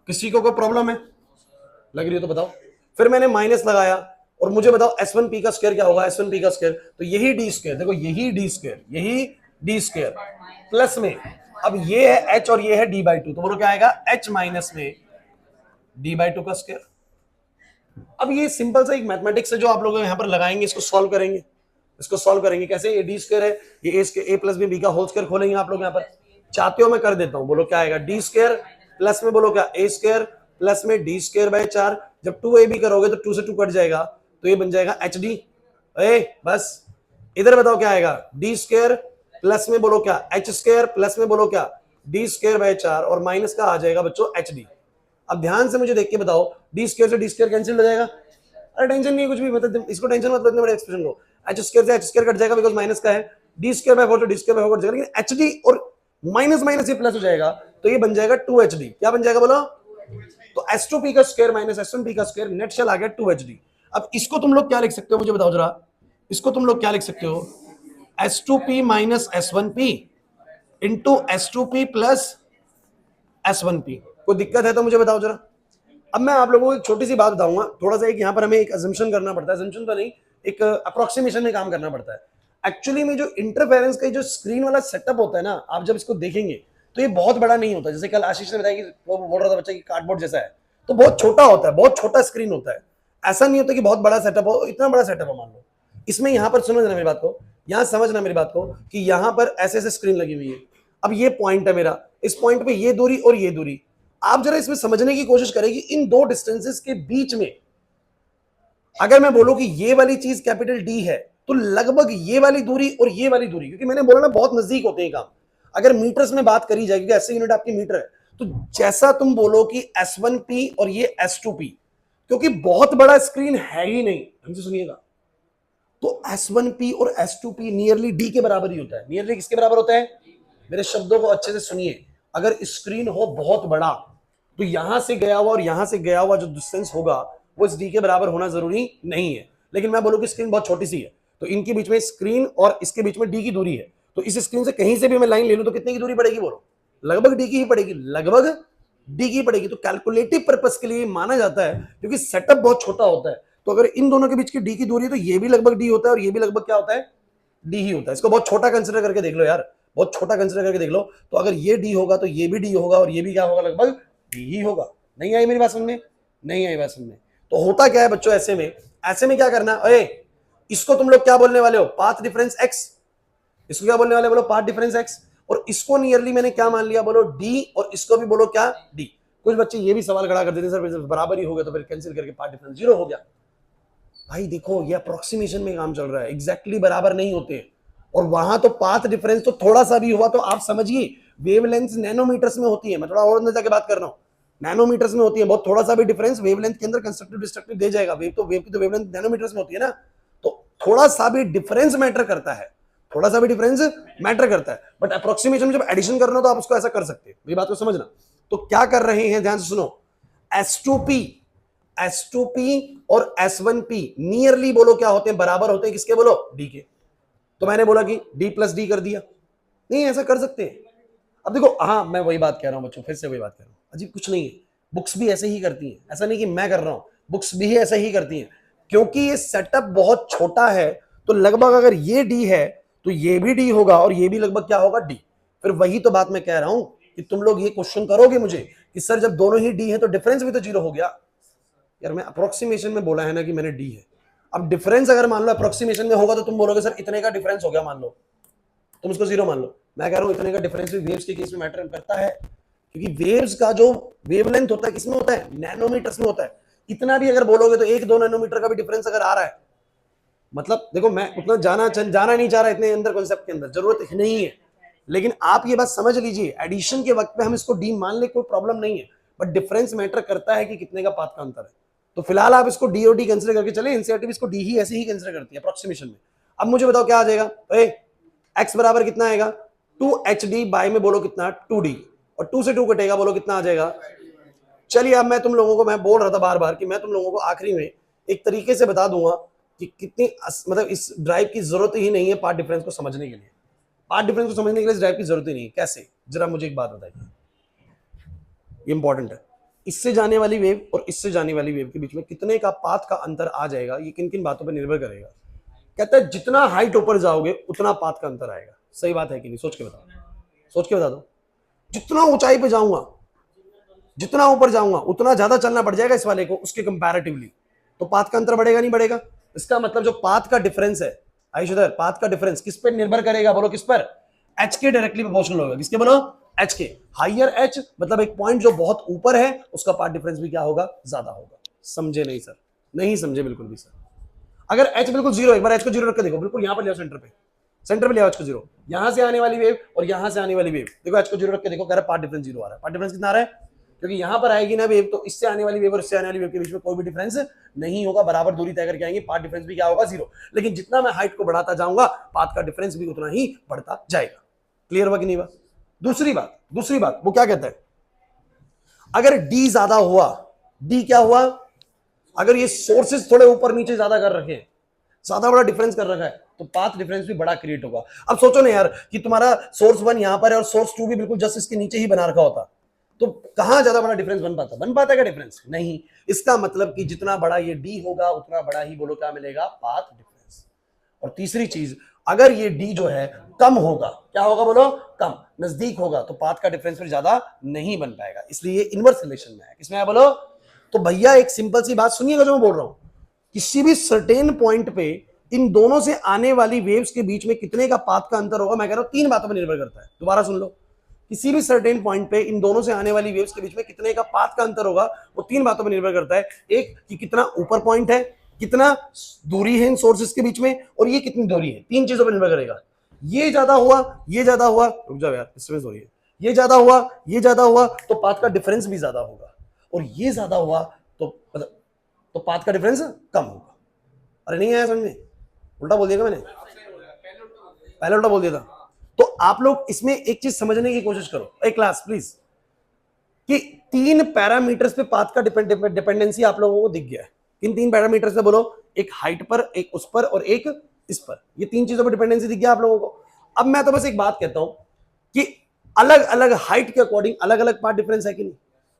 किसी को कोई प्रॉब्लम है लग रही है तो बताओ। फिर मैंने माइनस लगाया, और मुझे बताओ S1P का स्क्वायर क्या होगा, S1P का स्क्वायर, तो यही d स्क्वायर, देखो यही d स्क्वायर, यही d स्क्वायर प्लस में, अब ये है h और ये है d/2, तो बोलो क्या आएगा, h माइनस में d/2 का स्क्वायर। अब ये सिंपल सा एक मैथमेटिक्स है जो आप लोग यहाँ पर लगाएंगे, इसको सॉल्व करेंगे, इसको सॉल्व करेंगे कैसे, ये d स्क्वायर है, ये a प्लस b का होल स्क्वायर खोलेंगे आप लोग यहाँ पर, चाहते हो मैं कर देता हूँ, बोलो क्या आएगा, d स्क्वायर प्लस में बोलो क्या, a स्क्वायर प्लस में d स्क्वायर बाय 4, जब 2ab करोगे तो 2 से 2 कट जाएगा, तो ये बन जाएगा hd। बस इधर बताओ क्या आएगा, d स्क्वायर प्लस में बोलो क्या एच स्क्वायर, प्लस में बोलो क्या डी स्क्वायर बाय 4 और माइनस का आ जाएगा बच्चों एच डी। अब ध्यान से मुझे देख के बताओ, डी स्क्वायर से डी स्क्वायर कैंसिल हो जाएगा। अरे टेंशन नहीं है कुछ भी, मतलब इसको टेंशन मत लो, इतने बड़े एक्सप्रेशन को एच स्क्वायर से एच स्क्वायर कट जाएगा बिकॉज माइनस का है, डी स्क्वायर बाय 4 तो डी स्क्वायर बाय 4 कट जाएगा, लेकिन एच डी और माइनस माइनस ये प्लस हो जाएगा तो ये बन जाएगा 2hd। क्या बन जाएगा बोलो, तो s2p का स्क्वायर माइनस s1p का स्क्वायर नेट चल आ गया 2hd। अब इसको तुम लोग क्या लिख सकते हो मुझे बताओ जरा, इसको तुम लोग क्या लिख सकते हो, s2p minus s1p into s2p plus s1p। कोई दिक्कत है तो मुझे बताओ जरा। अब मैं आप लोगों को एक छोटी सी बात बताऊंगा, थोड़ा सा एक यहाँ पर हमें एक अजम्पशन करना पड़ता है, अजम्पशन तो नहीं, एक अप्रोक्सीमेशन में काम करना पड़ता है। एक्चुअली में जो इंटरफेरेंस का जो स्क्रीन वाला सेटअप होता है ना, आप जब इसको देखेंगे तो ये बहुत बड़ा नहीं होता। जैसे कल आशीष ने बताया कि वो बोल रहा था बच्चा कि कार्डबोर्ड जैसा है, तो बहुत छोटा होता है, बहुत छोटा स्क्रीन होता है। ऐसा नहीं होता कि बहुत बड़ा सेटअप हो, इतना बड़ा सेटअप है मान लो। इसमें यहाँ पर सुनो मेरी बात को, यहाँ समझना मेरी बात को कि यहाँ पर ऐसे ऐसे स्क्रीन लगी हुई है। अब ये पॉइंट है मेरा, इस पॉइंट पे ये दूरी और ये दूरी, आप जरा इसमें समझने की कोशिश करें कि इन दो डिस्टेंसेस के बीच में अगर मैं बोलूं कि ये वाली चीज कैपिटल डी है तो लगभग ये वाली दूरी और ये वाली दूरी, क्योंकि मैंने बोला ना बहुत नजदीक होते हैं काम, अगर मीटर्स में बात करी जाए, क्योंकि ऐसे यूनिट आपकी मीटर है, तो जैसा तुम बोलो कि S1P और ये S2P, क्योंकि बहुत बड़ा स्क्रीन है ही नहीं, हमसे सुनिएगा, तो S1P और S2P नियरली डी के बराबर ही होता है। नियरली किसके बराबर होता है, मेरे शब्दों को अच्छे से सुनिए, अगर स्क्रीन हो बहुत बड़ा तो यहां से गया हुआ और यहां से गया हुआ जो डिस्टेंस होगा वो इस डी के बराबर होना जरूरी नहीं है। लेकिन मैं बोलूं कि स्क्रीन बहुत छोटी सी है तो इनके बीच में स्क्रीन और इसके बीच में डी की दूरी है, तो इस स्क्रीन से कहीं से भी मैं लाइन ले लूं तो कितने की दूरी पड़ेगी बोलो, लगभग डी की ही पड़ेगी, लगभग डी की पड़ेगी। तो कैलकुलेटिव पर्पस के लिए माना जाता है क्योंकि सेटअप बहुत छोटा होता है, तो अगर इन दोनों के बीच की डी की दूरी है तो ये भी लगभग डी होता है और ये भी लगभग क्या होता है, डी ही होता है। इसको बहुत छोटा कंसिडर करके देख लो यार, बहुत छोटा कंसिडर करके देख लो, तो अगर ये डी होगा तो ये भी डी होगा और ये भी क्या होगा, लगभग डी ही होगा। नहीं आई मेरी बात समझ में, नहीं आई बात समझ में। तो होता क्या है बच्चों, ऐसे में क्या करना, अरे इसको तुम लोग क्या बोलने वाले हो, पाथ डिफरेंस x, इसको क्या बोलने वाले बोलो, पाथ डिफरेंस x, और इसको नियरली मैंने क्या मान लिया बोलो d, और इसको भी बोलो क्या d। कुछ बच्चे ये भी सवाल खड़ा कर देते हैं सर बराबर ही हो गया तो फिर कैंसिल करके पाथ डिफरेंस 0 हो गया। भाई देखो ये अप्रोक्सीमेशन में काम चल रहा है, एग्जैक्टली बराबर नहीं होते, और वहां तो पाथ डिफरेंस तो थोड़ा सा भी हुआ तो आप समझिए वेवलेंथ नैनोमीटर्स में होती है, मैं थोड़ा और अंदर जाके बात कर रहा हूँ, नैनोमीटर्स में होती है, बहुत थोड़ा सा भी डिफरेंस वेवलेंथ के अंदर कंस्ट्रक्टिव डिस्ट्रक्टिव दे जाएगा। वेव की तो वेवलेंथ नैनोमीटर्स में होती है ना, तो थोड़ा सा भी डिफरेंस मैटर करता है, थोड़ा सा भी डिफरेंस मैटर करता है, बट अप्रोक्सीमेशन में जब एडिशन करना हो तो आप उसको ऐसा कर सकते हैं, मेरी बात को समझना। तो क्या कर रहे हैं ध्यान से सुनो, S2P और S1P नियरली बोलो क्या होते हैं, बराबर होते हैं किसके बोलो, डी के। तो मैंने बोला कि डी प्लस डी कर दिया, नहीं ऐसा कर सकते हैं। अब देखो हाँ मैं वही बात कह रहा हूं बच्चों, फिर से वही बात कह रहा हूं, अजीब कुछ नहीं है, बुक्स भी ऐसे ही करती हैं, ऐसा नहीं कि मैं कर रहा हूं, बुक्स भी ऐसे ही करती हैं, क्योंकि ये सेटअप बहुत छोटा है तो लगभग अगर ये डी है तो ये भी डी होगा और ये भी लगभग क्या होगा, डी। फिर वही तो बात मैं कह रहा हूं कि तुम लोग ये क्वेश्चन करोगे मुझे कि सर जब दोनों ही डी है तो डिफरेंस भी तो 0 हो गया। यार मैं अप्रोक्सीमेशन में बोला है ना कि मैंने डी है, अब डिफरेंस अगर मान लो अप्रोक्सीमेशन में होगा तो तुम बोलोगे सर इतने का डिफरेंस हो गया, मान लो तुम इसको 0 मान लो, मैं कह रहा हूं इतने का डिफरेंस भी वेव्स के केस में मैटर करता है, क्योंकि वेव्स का जो वेवलेंथ होता है किसमें होता है, नैनोमीटर्स में होता है। इतना भी अगर बोलोगे तो 1-2 नैनोमीटर का भी डिफरेंस अगर आ रहा है, मतलब देखो मैं उतना जाना नहीं चाह रहा इतने अंदर कॉन्सेप्ट के अंदर, जरूरत नहीं है, लेकिन आप ये बात समझ लीजिए एडिशन के वक्त पे हम इसको डी मान ले कोई प्रॉब्लम नहीं है, बट डिफरेंस मैटर करता है कि कितने का पाथ का अंतर है। तो फिलहाल आप इसको डी और डी कंसिडर करके चले, एनसीईआरटी इसको डी ही ऐसे ही कंसिडर करती है अप्रोक्सीमेशन में। अब मुझे बताओ क्या आ जाएगा, x बराबर कितना आएगा, 2hd बाय में बोलो कितना 2d, और 2 से 2 कटेगा बोलो कितना आ जाएगा। चलिए अब मैं तुम लोगों को, मैं बोल रहा था बार बार कि मैं तुम लोगों को आखिरी में एक तरीके से बता दूंगा कि कितनी मतलब इस ड्राइव की जरूरत ही नहीं है पार्ट डिफरेंस को समझने के लिए, पार्ट डिफरेंस को समझने के लिए इस ड्राइव की जरूरत ही नहीं है। कैसे, जरा मुझे एक बात बताइए, ये इंपॉर्टेंट है, इससे जाने वाली वेव और इससे जाने वाली वेव के बीच में कितने का पाथ का अंतर आ जाएगा, ये किन किन बातों पर निर्भर करेगा। कहता है जितना हाइट ऊपर जाओगे उतना पाथ का अंतर आएगा। सही बात है कि नहीं, सोच के बताओ, सोच के बता दो। जितना ऊंचाई पे जाऊंगा, जितना ऊपर जाऊंगा उतना ज्यादा चलना पड़ जाएगा इस वाले को उसके कंपैरेटिवली, तो पाथ का अंतर बढ़ेगा नहीं बढ़ेगा। इसका मतलब जो पाथ का डिफरेंस है आयुष, पाथ का डिफरेंस किस पे निर्भर करेगा बोलो, किस पर, एच के डायरेक्टली प्रोपोर्शनल होगा, किसके बोलो, एच के। हाइयर एच मतलब एक पॉइंट जो बहुत ऊपर है उसका पाथ डिफरेंस भी क्या होगा, ज्यादा होगा। समझे नहीं सर, नहीं समझे बिल्कुल भी सर। अगर h बिल्कुल 0, एक बार h को 0 रख के देखो, बिल्कुल यहां पर ले सेंटर पे, सेंटर पे लिया h को 0, यहां से आने वाली वेव और यहां से आने वाली वेव, देखो h को 0 रख के देखो, कह रहा है पाथ डिफरेंस 0 आ रहा है। पाथ डिफरेंस कितना आ रहा है? क्योंकि यहां पर आएगी ना वेव, तो इससे आने वाली वेव और इससे आने वाली वेव के बीच में कोई भी डिफरेंस नहीं होगा, बराबर दूरी तय करके आएंगे, पाथ डिफरेंस भी क्या होगा? 0। लेकिन जितना मैं हाइट को बढ़ाता जाऊंगा पाथ का डिफरेंस भी उतना ही बढ़ता जाएगा। क्लियर हुआ कि नहीं हुआ? दूसरी बात वो क्या कहता है, अगर d ज्यादा हुआ, d क्या हुआ, अगर ये सोर्सेस थोड़े ऊपर नीचे ज्यादा कर रखे हैं, ज्यादा बड़ा डिफरेंस कर रखा है, तो पाथ डिफरेंस भी बड़ा क्रिएट होगा। अब सोचो ना यार कि तुम्हारा सोर्स 1 यहां पर है और सोर्स 2 भी बिल्कुल जस्ट इसके नीचे ही बना रखा होता, तो कहां ज्यादा बड़ा डिफरेंस बन पाता है क्या डिफरेंस? नहीं। इसका मतलब कि जितना बड़ा ये d होगा उतना बड़ा ही बोलो क्या मिलेगा? Path difference. और तीसरी चीज, अगर ये d जो है कम होगा, क्या होगा बोलो? कम, नजदीक होगा, तो पाथ का डिफरेंस फिर ज्यादा नहीं बन पाएगा, इसलिए इनवर्स रिलेशन में है। किसमें है बोलो? तो भैया एक सिंपल सी बात सुनिएगा जो मैं बोल रहा हूं, किसी भी सर्टेन पॉइंट पे इन दोनों से आने वाली वेव्स के बीच में कितने का पाथ का अंतर होगा, मैं कह रहा हूं 3 बातों पर निर्भर करता है। दोबारा सुन लो, किसी भी सर्टेन पॉइंट पे इन दोनों से आने वाली वेव्स के बीच में कितने का पाथ का अंतर होगा, वो 3 बातों पर निर्भर करता है। एक कि कितना ऊपर पॉइंट है, कितना दूरी है इन सोर्सेस के बीच में, और ये कितनी दूरी है, 3 चीजों पर निर्भर करेगा। ये ज्यादा हुआ, रुक जाओ यार, डिस्टर्बेंस हो रही है, ये ज्यादा हुआ तो पाथ का डिफरेंस भी ज्यादा होगा, और ये ज्यादा हुआ तो पाथ का डिफरेंस कम होगा। अरे नहीं आया समझ में? उल्टा बोल दिया मैंने, पहले उल्टा बोल दिया था। तो आप लोग इसमें एक चीज समझने की कोशिश करो, एक क्लास प्लीज, कि 3 पैरामीटर्स पे पाथ का डिपेंडेंसी आप लोगों को दिख गया है। किन 3 पैरामीटर्स पे बोलो? एक हाइट पर, एक उस पर, और एक इस पर। ये 3 चीजों पर डिपेंडेंसी दिख गया आप लोगों को। अब मैं तो बस एक बात कहता हूं कि अलग अलग हाइट के अकॉर्डिंग अलग अलग पाथ डिफरेंस है कि नहीं?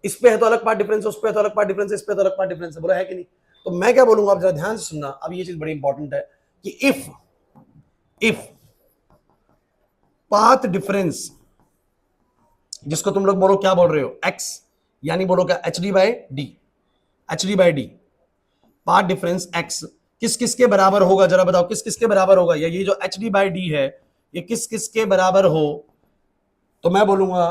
इस पे है तो अलग पाथ डिफरेंस है, उस पे है तो अलग पाथ डिफरेंस है, इस पे तो अलग पाथ डिफरेंस है, बोला है कि नहीं? तो मैं क्या बोलूंगा, आप जरा ध्यान से सुनना, अब ये चीज बड़ी इंपॉर्टेंट है कि इफ पाथ डिफरेंस, जिसको तुम लोग बोलो क्या बोल रहे हो, x, यानी बोलो क्या, H D by D, path difference x किस किस के बराबर होगा, जरा बताओ किस किस के बराबर होगा? या ये जो एच डी बाई डी है ये किस किस के बराबर हो? तो मैं बोलूंगा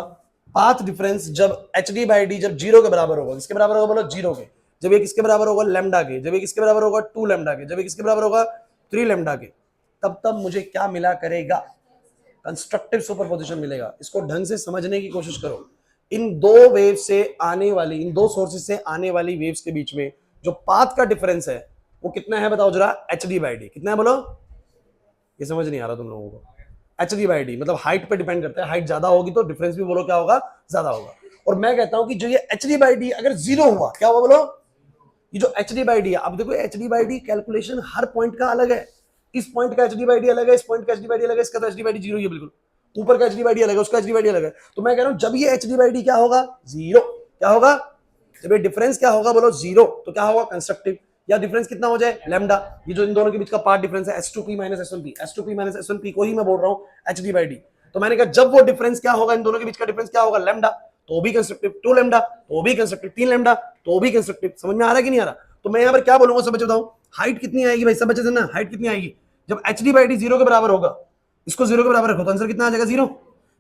पाथ डिफरेंस जब एच डी बाई डी जब 0 के बराबर होगा, किसके बराबर होगा बोलो? 0 के। जब ये किसके बराबर होगा? लैम्डा के। जब ये किसके बराबर होगा? 2 लैम्डा के। जब ये किसके बराबर होगा? 3 लैम्डा के। तब मुझे क्या मिला करेगा? कंस्ट्रक्टिव सुपरपोजिशन मिलेगा। इसको ढंग से समझने की कोशिश करो। इन दो वेव से आने वाली, इन दो सोर्सेज से आने वाली वेव्स के बीच में जो पाथ का डिफरेंस है वो कितना है बताओ जरा? H D by D. कितना है बोलो? ये समझ नहीं आ रहा तुम लोगों को? एच डी बाई डी मतलब हाइट पे डिपेंड करता है, हाइट ज्यादा होगी तो डिफरेंस भी बोलो क्या होगा? ज्यादा होगा। और मैं कहता हूं कि जो ये एच डी बाई डी अगर 0 हुआ, क्या हुआ बोलो? ये जो एच डी बाई डी है, अब देखो H D by D calculation her point का अलग है। इस पॉइंट का एच डी बाई डी अलग है, इस पॉइंट का एच डी बाई डी अलग है, इसका तो एच डी बाई डी 0 ही है बिल्कुल। ऊपर का एच डी बाई डी अलग है, उसका एच डी बाई डी अलग है। तो मैं कह रहा हूं जब ये एच डी बाई डी क्या होगा? 0। क्या होगा? जब ये डिफरेंस क्या होगा बोलो? 0। तो क्या होगा? कंस्ट्रक्टिव। या डिफरेंस कितना हो जाए? लैम्डा। ये जो इन दोनों के बीच का पार्ट डिफरेंस है S2P minus S1P, S2P minus S1P को ही मैं बोल रहा हूं एच डी बाई डी। तो मैंने कहा जब वो डिफरेंस क्या होगा, इन दोनों के बीच का डिफरेंस क्या होगा? लैम्डा। तो भी कंस्ट्रक्टिव। 2 लैम्डा तो भी कंस्ट्रक्टिव। 3 लैम्डा तो भी कंस्ट्रक्टिव। समझ में आ रहा है कि नहीं आ रहा? तो मैं यहाँ पर क्या बोलूंगा सब बच्चे बताओ, हाइट कितनी आएगी भाई? सब बच्चे ना, हाइट कितनी आएगी जब एच डी बाई डी 0 के बराबर होगा? इसको 0 के बराबर रखो तो आंसर कितना आ जाएगा? 0।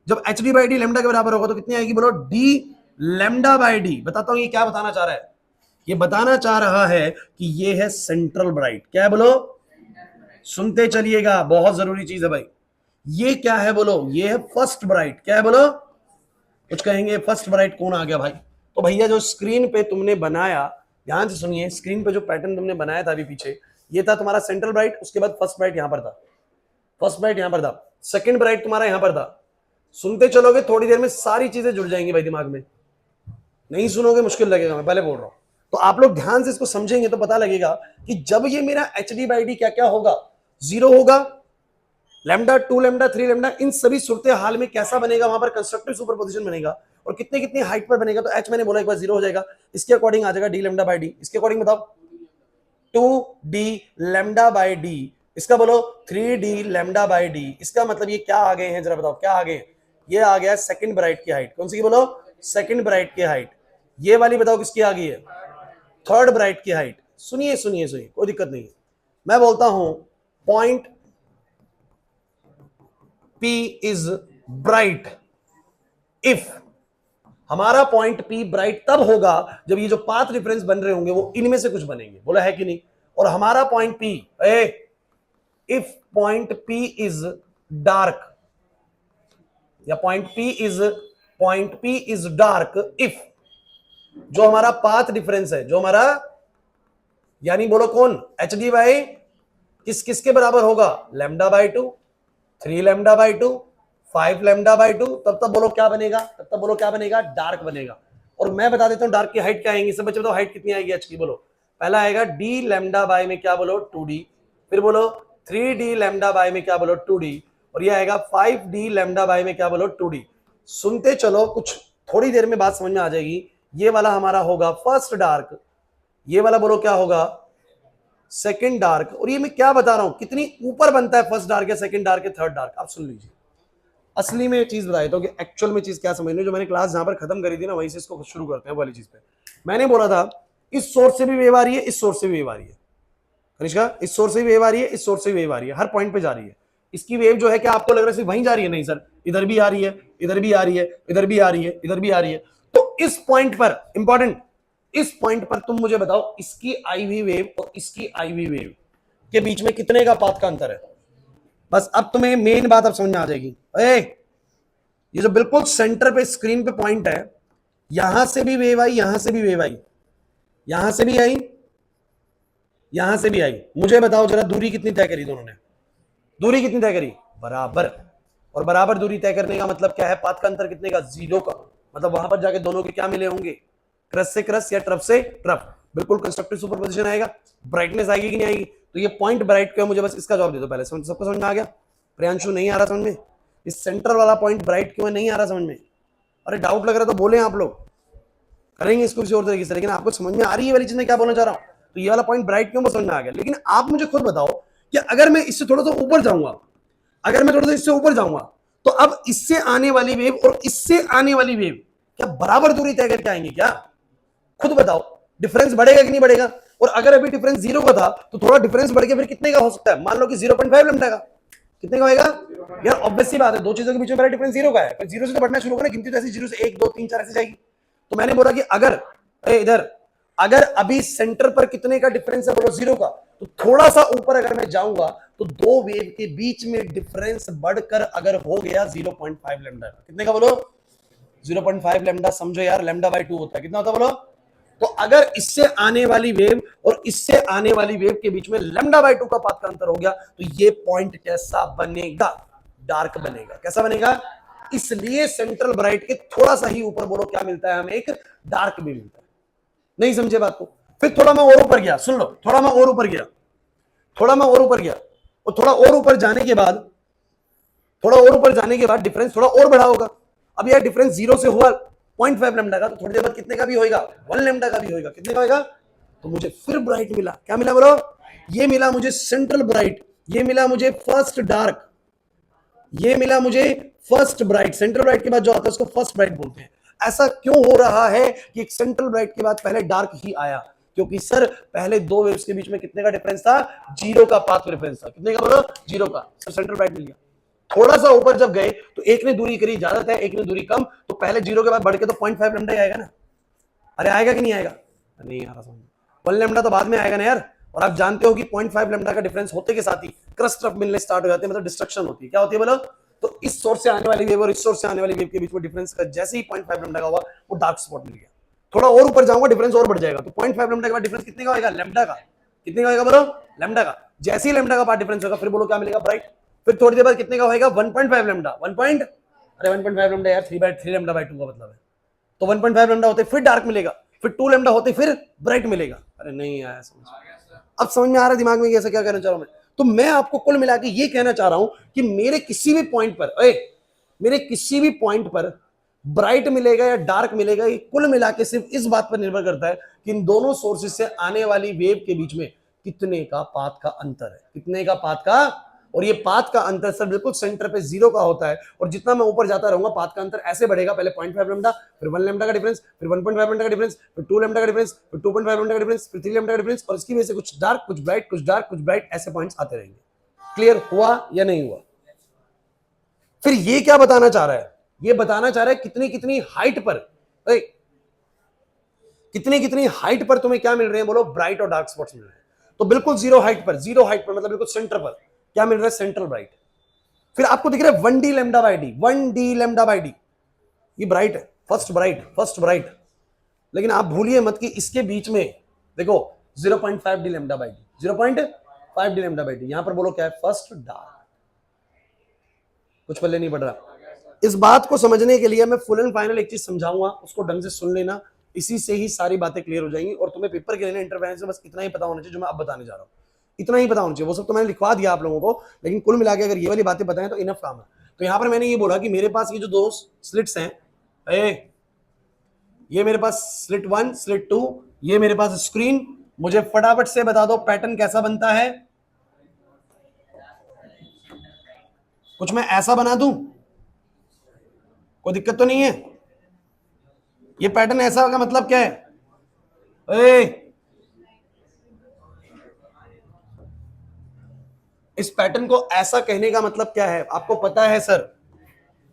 जब H D by D lambda के बराबर होगा तो कितनी आएगी बोलो? D lambda by D. बताता हूं ये क्या बताना चाह रहा है। ये बताना चाह रहा है कि ये है सेंट्रल ब्राइट। क्या है बोलो? सुनते चलिएगा, बहुत जरूरी चीज है भाई। ये क्या है बोलो? ये है फर्स्ट ब्राइट। क्या है बोलो? कुछ कहेंगे फर्स्ट ब्राइट कौन आ गया भाई? तो भैया जो स्क्रीन पे तुमने बनाया, ध्यान से सुनिए, स्क्रीन पे जो पैटर्न तुमने बनाया था अभी पीछे, ये था तुम्हारा सेंट्रल ब्राइट। उसके बाद फर्स्ट ब्राइट यहां पर था, फर्स्ट ब्राइट यहां पर था, सेकंड ब्राइट तुम्हारा यहां पर था। सुनते चलोगे थोड़ी देर में सारी चीजें जुड़ जाएंगी भाई दिमाग में। नहीं सुनोगे मुश्किल लगेगा, मैं पहले बोल रहा हूं। तो आप लोग ध्यान से इसको समझेंगे तो पता लगेगा कि जब ये मेरा एच डी बाई डी क्या क्या होगा? 0 होगा, लैम्डा, 2 लैम्डा, 3 लैम्डा, इन सभी सूरत हाल में कैसा बनेगा? वहां पर कंस्ट्रक्टिव सुपरपोजिशन बनेगा। और कितने कितनी हाइट पर बनेगा? तो एच मैंने बोला एक बार 0 हो जाएगा, इसके अकॉर्डिंग आ जाएगा डी लैम्डा बाई डी। इसके अकॉर्डिंग बताओ 2d लैम्डा बाई डी। इसका बोलो 3d लैम्डा बाई डी। इसका मतलब ये क्या आ गए हैं जरा बताओ? क्या आ गए? ये आ गया सेकंड ब्राइट की हाइट। कौन सी की बोलो? सेकंड ब्राइट की हाइट। ये वाली बताओ किसकी आ गई है? थर्ड ब्राइट की हाइट। सुनिए सुनिए सुनिए, कोई दिक्कत नहीं है। मैं बोलता हूं point P is bright if, हमारा पॉइंट P ब्राइट तब होगा जब ये जो पाथ डिफरेंस बन रहे होंगे वो इनमें से कुछ बनेंगे। बोला है कि नहीं? और हमारा point P, if point P is dark, या point P is dark if, जो हमारा पाथ डिफरेंस है, जो हमारा, यानी बोलो कौन, एच डी बाई किस किसके बराबर होगा, lambda by 2, 3 lambda by 2, 5 lambda by 2, तब बोलो क्या बनेगा, तब बोलो क्या बनेगा, डार्क बनेगा। और मैं बता देता हूं डार्क की हाइट क्या आएगी, सब बच्चे बताओ हाइट कितनी आएगी एच की, बोलो। पहला आएगा डी लैम्डा बाई में क्या बोलो 2d, फिर बोलो 3d लैम्डा बाई में क्या बोलो 2d, और ये आएगा 5d लैम्डा बाई में क्या बोलो 2d। सुनते चलो, कुछ थोड़ी देर में बात समझ में आ जाएगी। ये वाला हमारा होगा फर्स्ट डार्क, ये वाला बोलो क्या होगा सेकंड डार्क। और ये मैं क्या बता रहा हूं, कितनी ऊपर बनता है फर्स्ट डार्क या सेकंड डार्क या थर्ड डार्क, आप सुन लीजिए। असली में चीज बता देता हूं कि एक्चुअल में चीज क्या समझनी, जो मैंने क्लास जहां पर खत्म करी थी ना, वहीं से इसको शुरू करते हैं वाली चीज पे। मैंने बोला था इस सोर्स से भी वेव आ रही है, इस सोर्स से भी वेव आ रही है, कनिष्का इस सोर्स से भी वेव आ रही है, इस सोर्स से भी वेव आ रही है, हर पॉइंट पे जा रही है। इसकी वेव जो है क्या आपको लग रहा है सिर्फ वहीं जा रही है, नहीं सर, इधर भी आ रही है, इधर भी आ रही है, इधर भी आ रही है, इधर भी आ रही है। तो इस पॉइंट पर इंपॉर्टेंट, इस पॉइंट पर तुम मुझे बताओ इसकी आई हुई वेव और इसकी आई हुई वेव के बीच में कितने का पाथ का अंतर है। बस अब तुम्हें मेन बात अब समझ में आ जाएगी। ये जो बिल्कुल सेंटर पे स्क्रीन पे पॉइंट है, यहां से भी वेव आई, यहां से भी वेव आई, यहां से भी आई, यहां से भी आई। मुझे बताओ जरा दूरी कितनी तय करी दोनों ने, दूरी कितनी तय करी, बराबर। और बराबर दूरी तय करने का मतलब क्या है, पाथ का अंतर कितने का, 0 का। मतलब वहां पर जाके दोनों के क्या मिले होंगे, क्रस से क्रस या ट्रफ से ट्रफ। बिल्कुल कंस्ट्रक्टिव सुपरपोजिशन आएगा। ब्राइटनेस आएगी कि नहीं आएगी, तो ये पॉइंट ब्राइट क्यों, मुझे बस इसका जवाब दे दो पहले। सबको समझ में आ गया, प्रियांशु नहीं आ रहा समझ में, इस सेंटर वाला पॉइंट ब्राइट क्यों नहीं आ रहा समझ में, अरे डाउट लग रहा तो बोले आप लोग, करेंगे इसको किसी और तरीके से, लेकिन आपको समझ में आ रही है वाली चीज मैं क्या बोलना चाह रहा हूं। तो ये वाला पॉइंट ब्राइट क्यों समझ में आ गया। लेकिन आप मुझे खुद बताओ कि अगर मैं इससे थोड़ा सा ऊपर जाऊंगा, अगर मैं थोड़ा सा इससे ऊपर जाऊंगा, तो अब इससे आने वाली वेव और इससे आने वाली वेव क्या बराबर दूरी तय करके आएंगे क्या, खुद बताओ। डिफरेंस बढ़ेगा कि नहीं बढ़ेगा। और अगर अभी डिफरेंस 0 का था तो थोड़ा डिफरेंस बढ़ के फिर कितने का हो सकता है, मान लो कि 0.5 लैम्डा का, कितने का होगा यार, ऑब्वियस सी बात है, दो चीजों के बीच में मेरा डिफरेंस 0 का है, फिर 0 से तो बढ़ना शुरू होगा ना, गिनती तो ऐसी 0 से 1 2 3 4 ऐसे जाएगी। तो मैंने बोला कि अगर इधर अगर अभी सेंटर पर कितने का डिफरेंस है, बोलो 0 का, तो थोड़ा सा ऊपर अगर मैं जाऊंगा तो दो वेव के बीच में डिफरेंस बढ़कर अगर हो गया 0.5 लैम्डा, कितने का बोलो 0.5 लैम्डा, समझो यार लैम्डा बाई 2 होता है, कितना होता है बोलो। तो अगर इससे आने वाली वेव और इससे आने वाली वेव के बीच में लैम्डा बाई 2 का पाथ का अंतर हो गया, तो ये पॉइंट कैसा बनेगा, डार्क बनेगा। कैसा बनेगा, इसलिए सेंट्रल ब्राइट के थोड़ा सा ही ऊपर बोलो क्या मिलता है हमें, एक डार्क भी मिलता है। नहीं समझे बात को। फिर थोड़ा मैं और ऊपर गया, सुन लो, थोड़ा मैं और ऊपर गया, थोड़ा मैं और ऊपर गया, और थोड़ा और ऊपर जाने के बाद, थोड़ा और ऊपर जाने के बाद डिफरेंस थोड़ा और बड़ा होगा। अब यार डिफरेंस 0 से हुआ 0.5 लैम्डा का, तो थोड़ी देर बाद कितने का भी होगा, 1 लैम्डा का भी होगा, कितने का होगा। तो मुझे फिर ब्राइट मिला, क्या मिला बोलो, ये मिला मुझे सेंट्रल ब्राइट, ये मिला मुझे फर्स्ट डार्क, ये मिला मुझे फर्स्ट ब्राइट। सेंट्रल ब्राइट के बाद जो आता है उसको फर्स्ट ब्राइट बोलते हैं। ऐसा क्यों हो रहा है कि एक सेंट्रल ब्राइट के बाद पहले डार्क ही आया, क्योंकि सर पहले दो वेव्स के बीच में कितने का डिफरेंस था, 0 का पाथ डिफरेंस था, कितने का बोलो 0 का। सर सेंट्रल ब्राइट मिल गया। थोड़ा सा ऊपर जब गए तो एक ने दूरी करी ज्यादा था, एक ने दूरी कम, तो पहले 0 के बाद बढ़ के तो 0.5 लैम्डा आएगा ना। अरे आएगा कि नहीं आएगा, नहीं आ रहा समझ, 1 लैम्डा तो बाद में आएगा ना यार। और आप जानते हो कि 0.5 लैम्डा का डिफरेंस होते के साथ ही क्रस्ट ट्रफ मिलने स्टार्ट हो जाते हैं, मतलब डिस्ट्रक्शन होती है। क्या होती है बोलो, तो इस सोर्स से आने वाली वेव और इस सोर्स से आने वाली वेव के बीच में डिफरेंस का जैसे ही 0.5 लैम्डा का हुआ, वो डार्क स्पॉट मिल गया। थोड़ा और ऊपर जाऊंगा डिफरेंस और बढ़ जाएगा, तो 0.5 लैम्डा के बाद डिफरेंस कितने का होगा, लैम्डा का, कितने का होगा बोलो लैम्डा का। जैसे ही लैम्डा का पार्ट डिफरेंस होगा फिर बोलो क्या मिलेगा, ब्राइट। फिर थोड़ी देर बाद कितने का होगा, 1.5 लैम्डा, 1 पॉइंट, अरे 1.5 लैम्डा यार 3/3 लैम्डा बाई 2 का मतलब है। तो 1.5 लैम्डा होते फिर डार्क मिलेगा, फिर 2 लैम्डा होते फिर ब्राइट मिलेगा। अरे नहीं आया समझ, अब समझ में आ रहा है दिमाग में कैसे क्या कहना चाह रहा हूं मैं। तो मैं आपको कुल मिला के ये कहना चाह रहा हूं कि मेरे किसी भी पॉइंट पर, मेरे किसी भी पॉइंट पर ब्राइट मिलेगा या डार्क मिलेगा, ये कुल मिला के सिर्फ इस बात पर निर्भर करता है कि इन दोनों सोर्सेज से आने वाली वेव के बीच में कितने का पाथ का अंतर है, कितने का पाथ का। और ये पाथ का अंतर सर बिल्कुल सेंटर पे 0 का होता है, और जितना मैं ऊपर जाता रहूंगा पाथ का अंतर ऐसे बढ़ेगा, पहले 0.5 लैम्डा, फिर 1 लैम्डा का डिफरेंस, फिर 1.5 लैम्डा का डिफरेंस, फिर 2 लैम्डा का डिफरेंस, फिर 2.5 लैम्डा का डिफरेंस, फिर 3 लैम्डा का डिफरेंस, और इसकी वजह से कुछ डार्क कुछ ब्राइट कुछ डार्क कुछ ब्राइट ऐसे पॉइंट्स आते रहेंगे। क्लियर हुआ या नहीं हुआ। फिर ये क्या बताना चाह रहा है, ये बताना चाह रहा है कितनी कितनी हाइट पर, कितनी कितनी हाइट पर तुम्हें क्या मिल रहे हैं बोलो, ब्राइट और डार्क स्पॉट्स मिल रहे हैं। तो बिल्कुल 0 हाइट पर, 0 हाइट पर मतलब बिल्कुल सेंटर पर क्या मिल रहा है, सेंट्रल ब्राइट। फिर आपको दिख रहा है 1d lambda by D, 1d lambda by D, ये ब्राइट है, फर्स्ट ब्राइट, लेकिन आप भूलिए मत कि इसके बीच में देखो 0.5d lambda by D, 0.5d lambda by D, यहां पर बोलो क्या है, फर्स्ट डार्क। कुछ पल्ले नहीं पड़ रहा। इस बात को समझने के लिए मैं फुल एंड फाइनल एक चीज समझाऊंगा, उसको ढंग से सुन लेना, इसी से ही सारी बातें क्लियर हो जाएंगी। और तुम्हें पेपर के लिए इंटरफेरेंस से बस इतना ही पता होना चाहिए जो मैं अब बताने जा रहा हूँ, इतना ही पता होना चाहिए। वो सब तो मैंने लिखवा दिया आप लोगों को, लेकिन कुल मिला के अगर ये वाली बातें बताएं तो इनफ काम है। तो यहाँ पर मैंने ये बोला कि मेरे पास ये जो दो स्लिट्स हैं, ये मेरे पास स्लिट 1, स्लिट 2, ये मेरे पास स्क्रीन। मुझे फटाफट से बता दो पैटर्न कैसा बनता है। कुछ मैं ऐसा बना दूं, कोई दिक्कत तो नहीं है? ये पैटर्न ऐसा का मतलब क्या है? इस पैटर्न को ऐसा कहने का मतलब क्या है आपको पता है सर?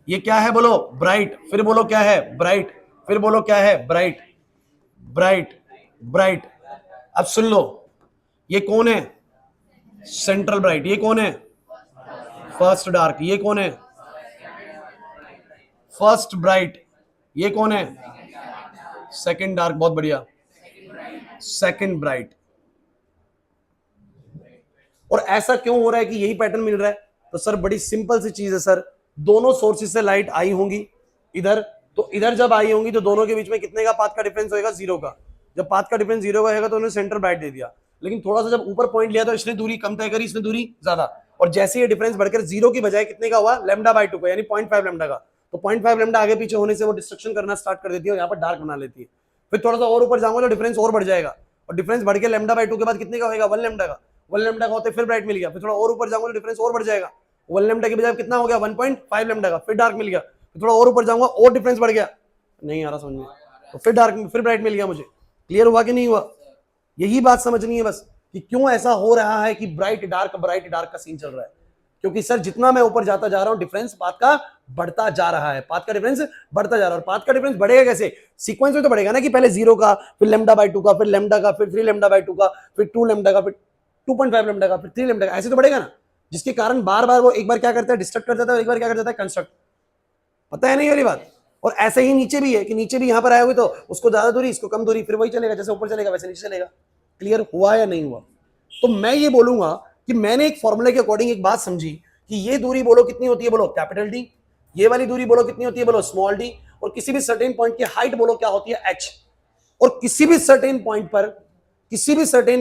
ये क्या है बोलो? ब्राइट। फिर बोलो क्या है? ब्राइट। फिर बोलो क्या है? Bright, bright, bright. अब सुन लो, ये कौन है? Central bright. ये कौन है? First dark. ये कौन है? First bright. ये कौन है? Second dark. बहुत बढ़िया, सेकंड ब्राइट। और ऐसा क्यों हो रहा है कि यही पैटर्न मिल रहा है? तो सर बड़ी सिंपल सी चीज है सर, दोनों सोर्सेज से लाइट आई होंगी इधर, तो इधर जब आई होंगी तो दोनों के बीच में कितने का पाथ का डिफरेंस होगा? 0 का। जब पाथ का डिफरेंस 0 का होगा तो उन्होंने सेंटर ब्राइट दे दिया, लेकिन थोड़ा सा जब ऊपर पॉइंट लिया तो इसने दूरी कम तय करी, इसने दूरी ज्यादा। और जैसे ये डिफरेंस बढ़कर 0 की बजाय कितने का हुआ? लैम्डा बाई 2 का, यानी 0.5 लैम्डा का। तो 0.5 लैम्डा आगे पीछे होने से वो डिस्ट्रक्शन करना स्टार्ट कर देती है और यहाँ पर डार्क बना लेती है। फिर थोड़ा सा और ऊपर जाऊंगा तो डिफरेंस और बढ़ जाएगा, और डिफरेंस बढ़ के लैम्डा बाई 2 के बाद कितने का होगा? 1 लैम्डा का। 1 लैम्डा का होते फिर ब्राइट मिल गया, फिर थोड़ा और ऊपर जाऊंगा तो डिफरेंस और बढ़ जाएगा, 1 लैम्डा के बजाय कितना हो गया? 1.5 लैम्डा का। फिर डार्क मिल गया, फिर थोड़ा और ऊपर जाऊंगा और डिफरेंस बढ़ गया, नहीं आ रहा समझ में, तो फिर डार्क, फिर ब्राइट मिल गया मुझे। क्लियर हुआ कि नहीं हुआ? यही बात समझनी है बस कि क्यों ऐसा हो रहा है कि ब्राइट डार्क का सीन चल रहा है। क्योंकि सर जितना मैं ऊपर जाता जा रहा हूं डिफरेंस पाथ का बढ़ता जा रहा है, पाथ का डिफरेंस बढ़ता जा रहा है। और पाथ का डिफरेंस बढ़ेगा कैसे? सीक्वेंस में तो बढ़ेगा ना, कि पहले 0 का, फिर लैम्डा बाई 2 का, फिर लैम्डा का, फिर 3 लैम्डा बाई 2 का, फिर 2 लैम्डा का, फिर 2.5 लैम्डा का, फिर 3 लैम्डा का, ऐसे तो बढ़ेगा ना। जिसके कारण बार बार वो एक बार क्या करता है? डिस्ट्रक्ट कर देता है, एक बार क्या कर देता है? कंस्ट्रक्ट। पता है नहीं वाली बात? और ऐसे ही नीचे भी है कि नीचे भी यहां पर आए हुए तो उसको ज्यादा दूरी, इसको कम दूरी, फिर वही चलेगा, जैसे ऊपर चलेगा वैसे नीचे चलेगा। क्लियर हुआ या नहीं हुआ? तो मैं ये बोलूंगा कि मैंने एक फॉर्मूले के अकॉर्डिंग एक बात समझी कि ये दूरी बोलो कितनी होती है? बोलो कैपिटल डी। ये वाली दूरी बोलो कितनी होती है? बोलो स्मॉल डी। और किसी भी सर्टेन पॉइंट की हाइट बोलो क्या होती है? एच। और किसी भी सर्टेन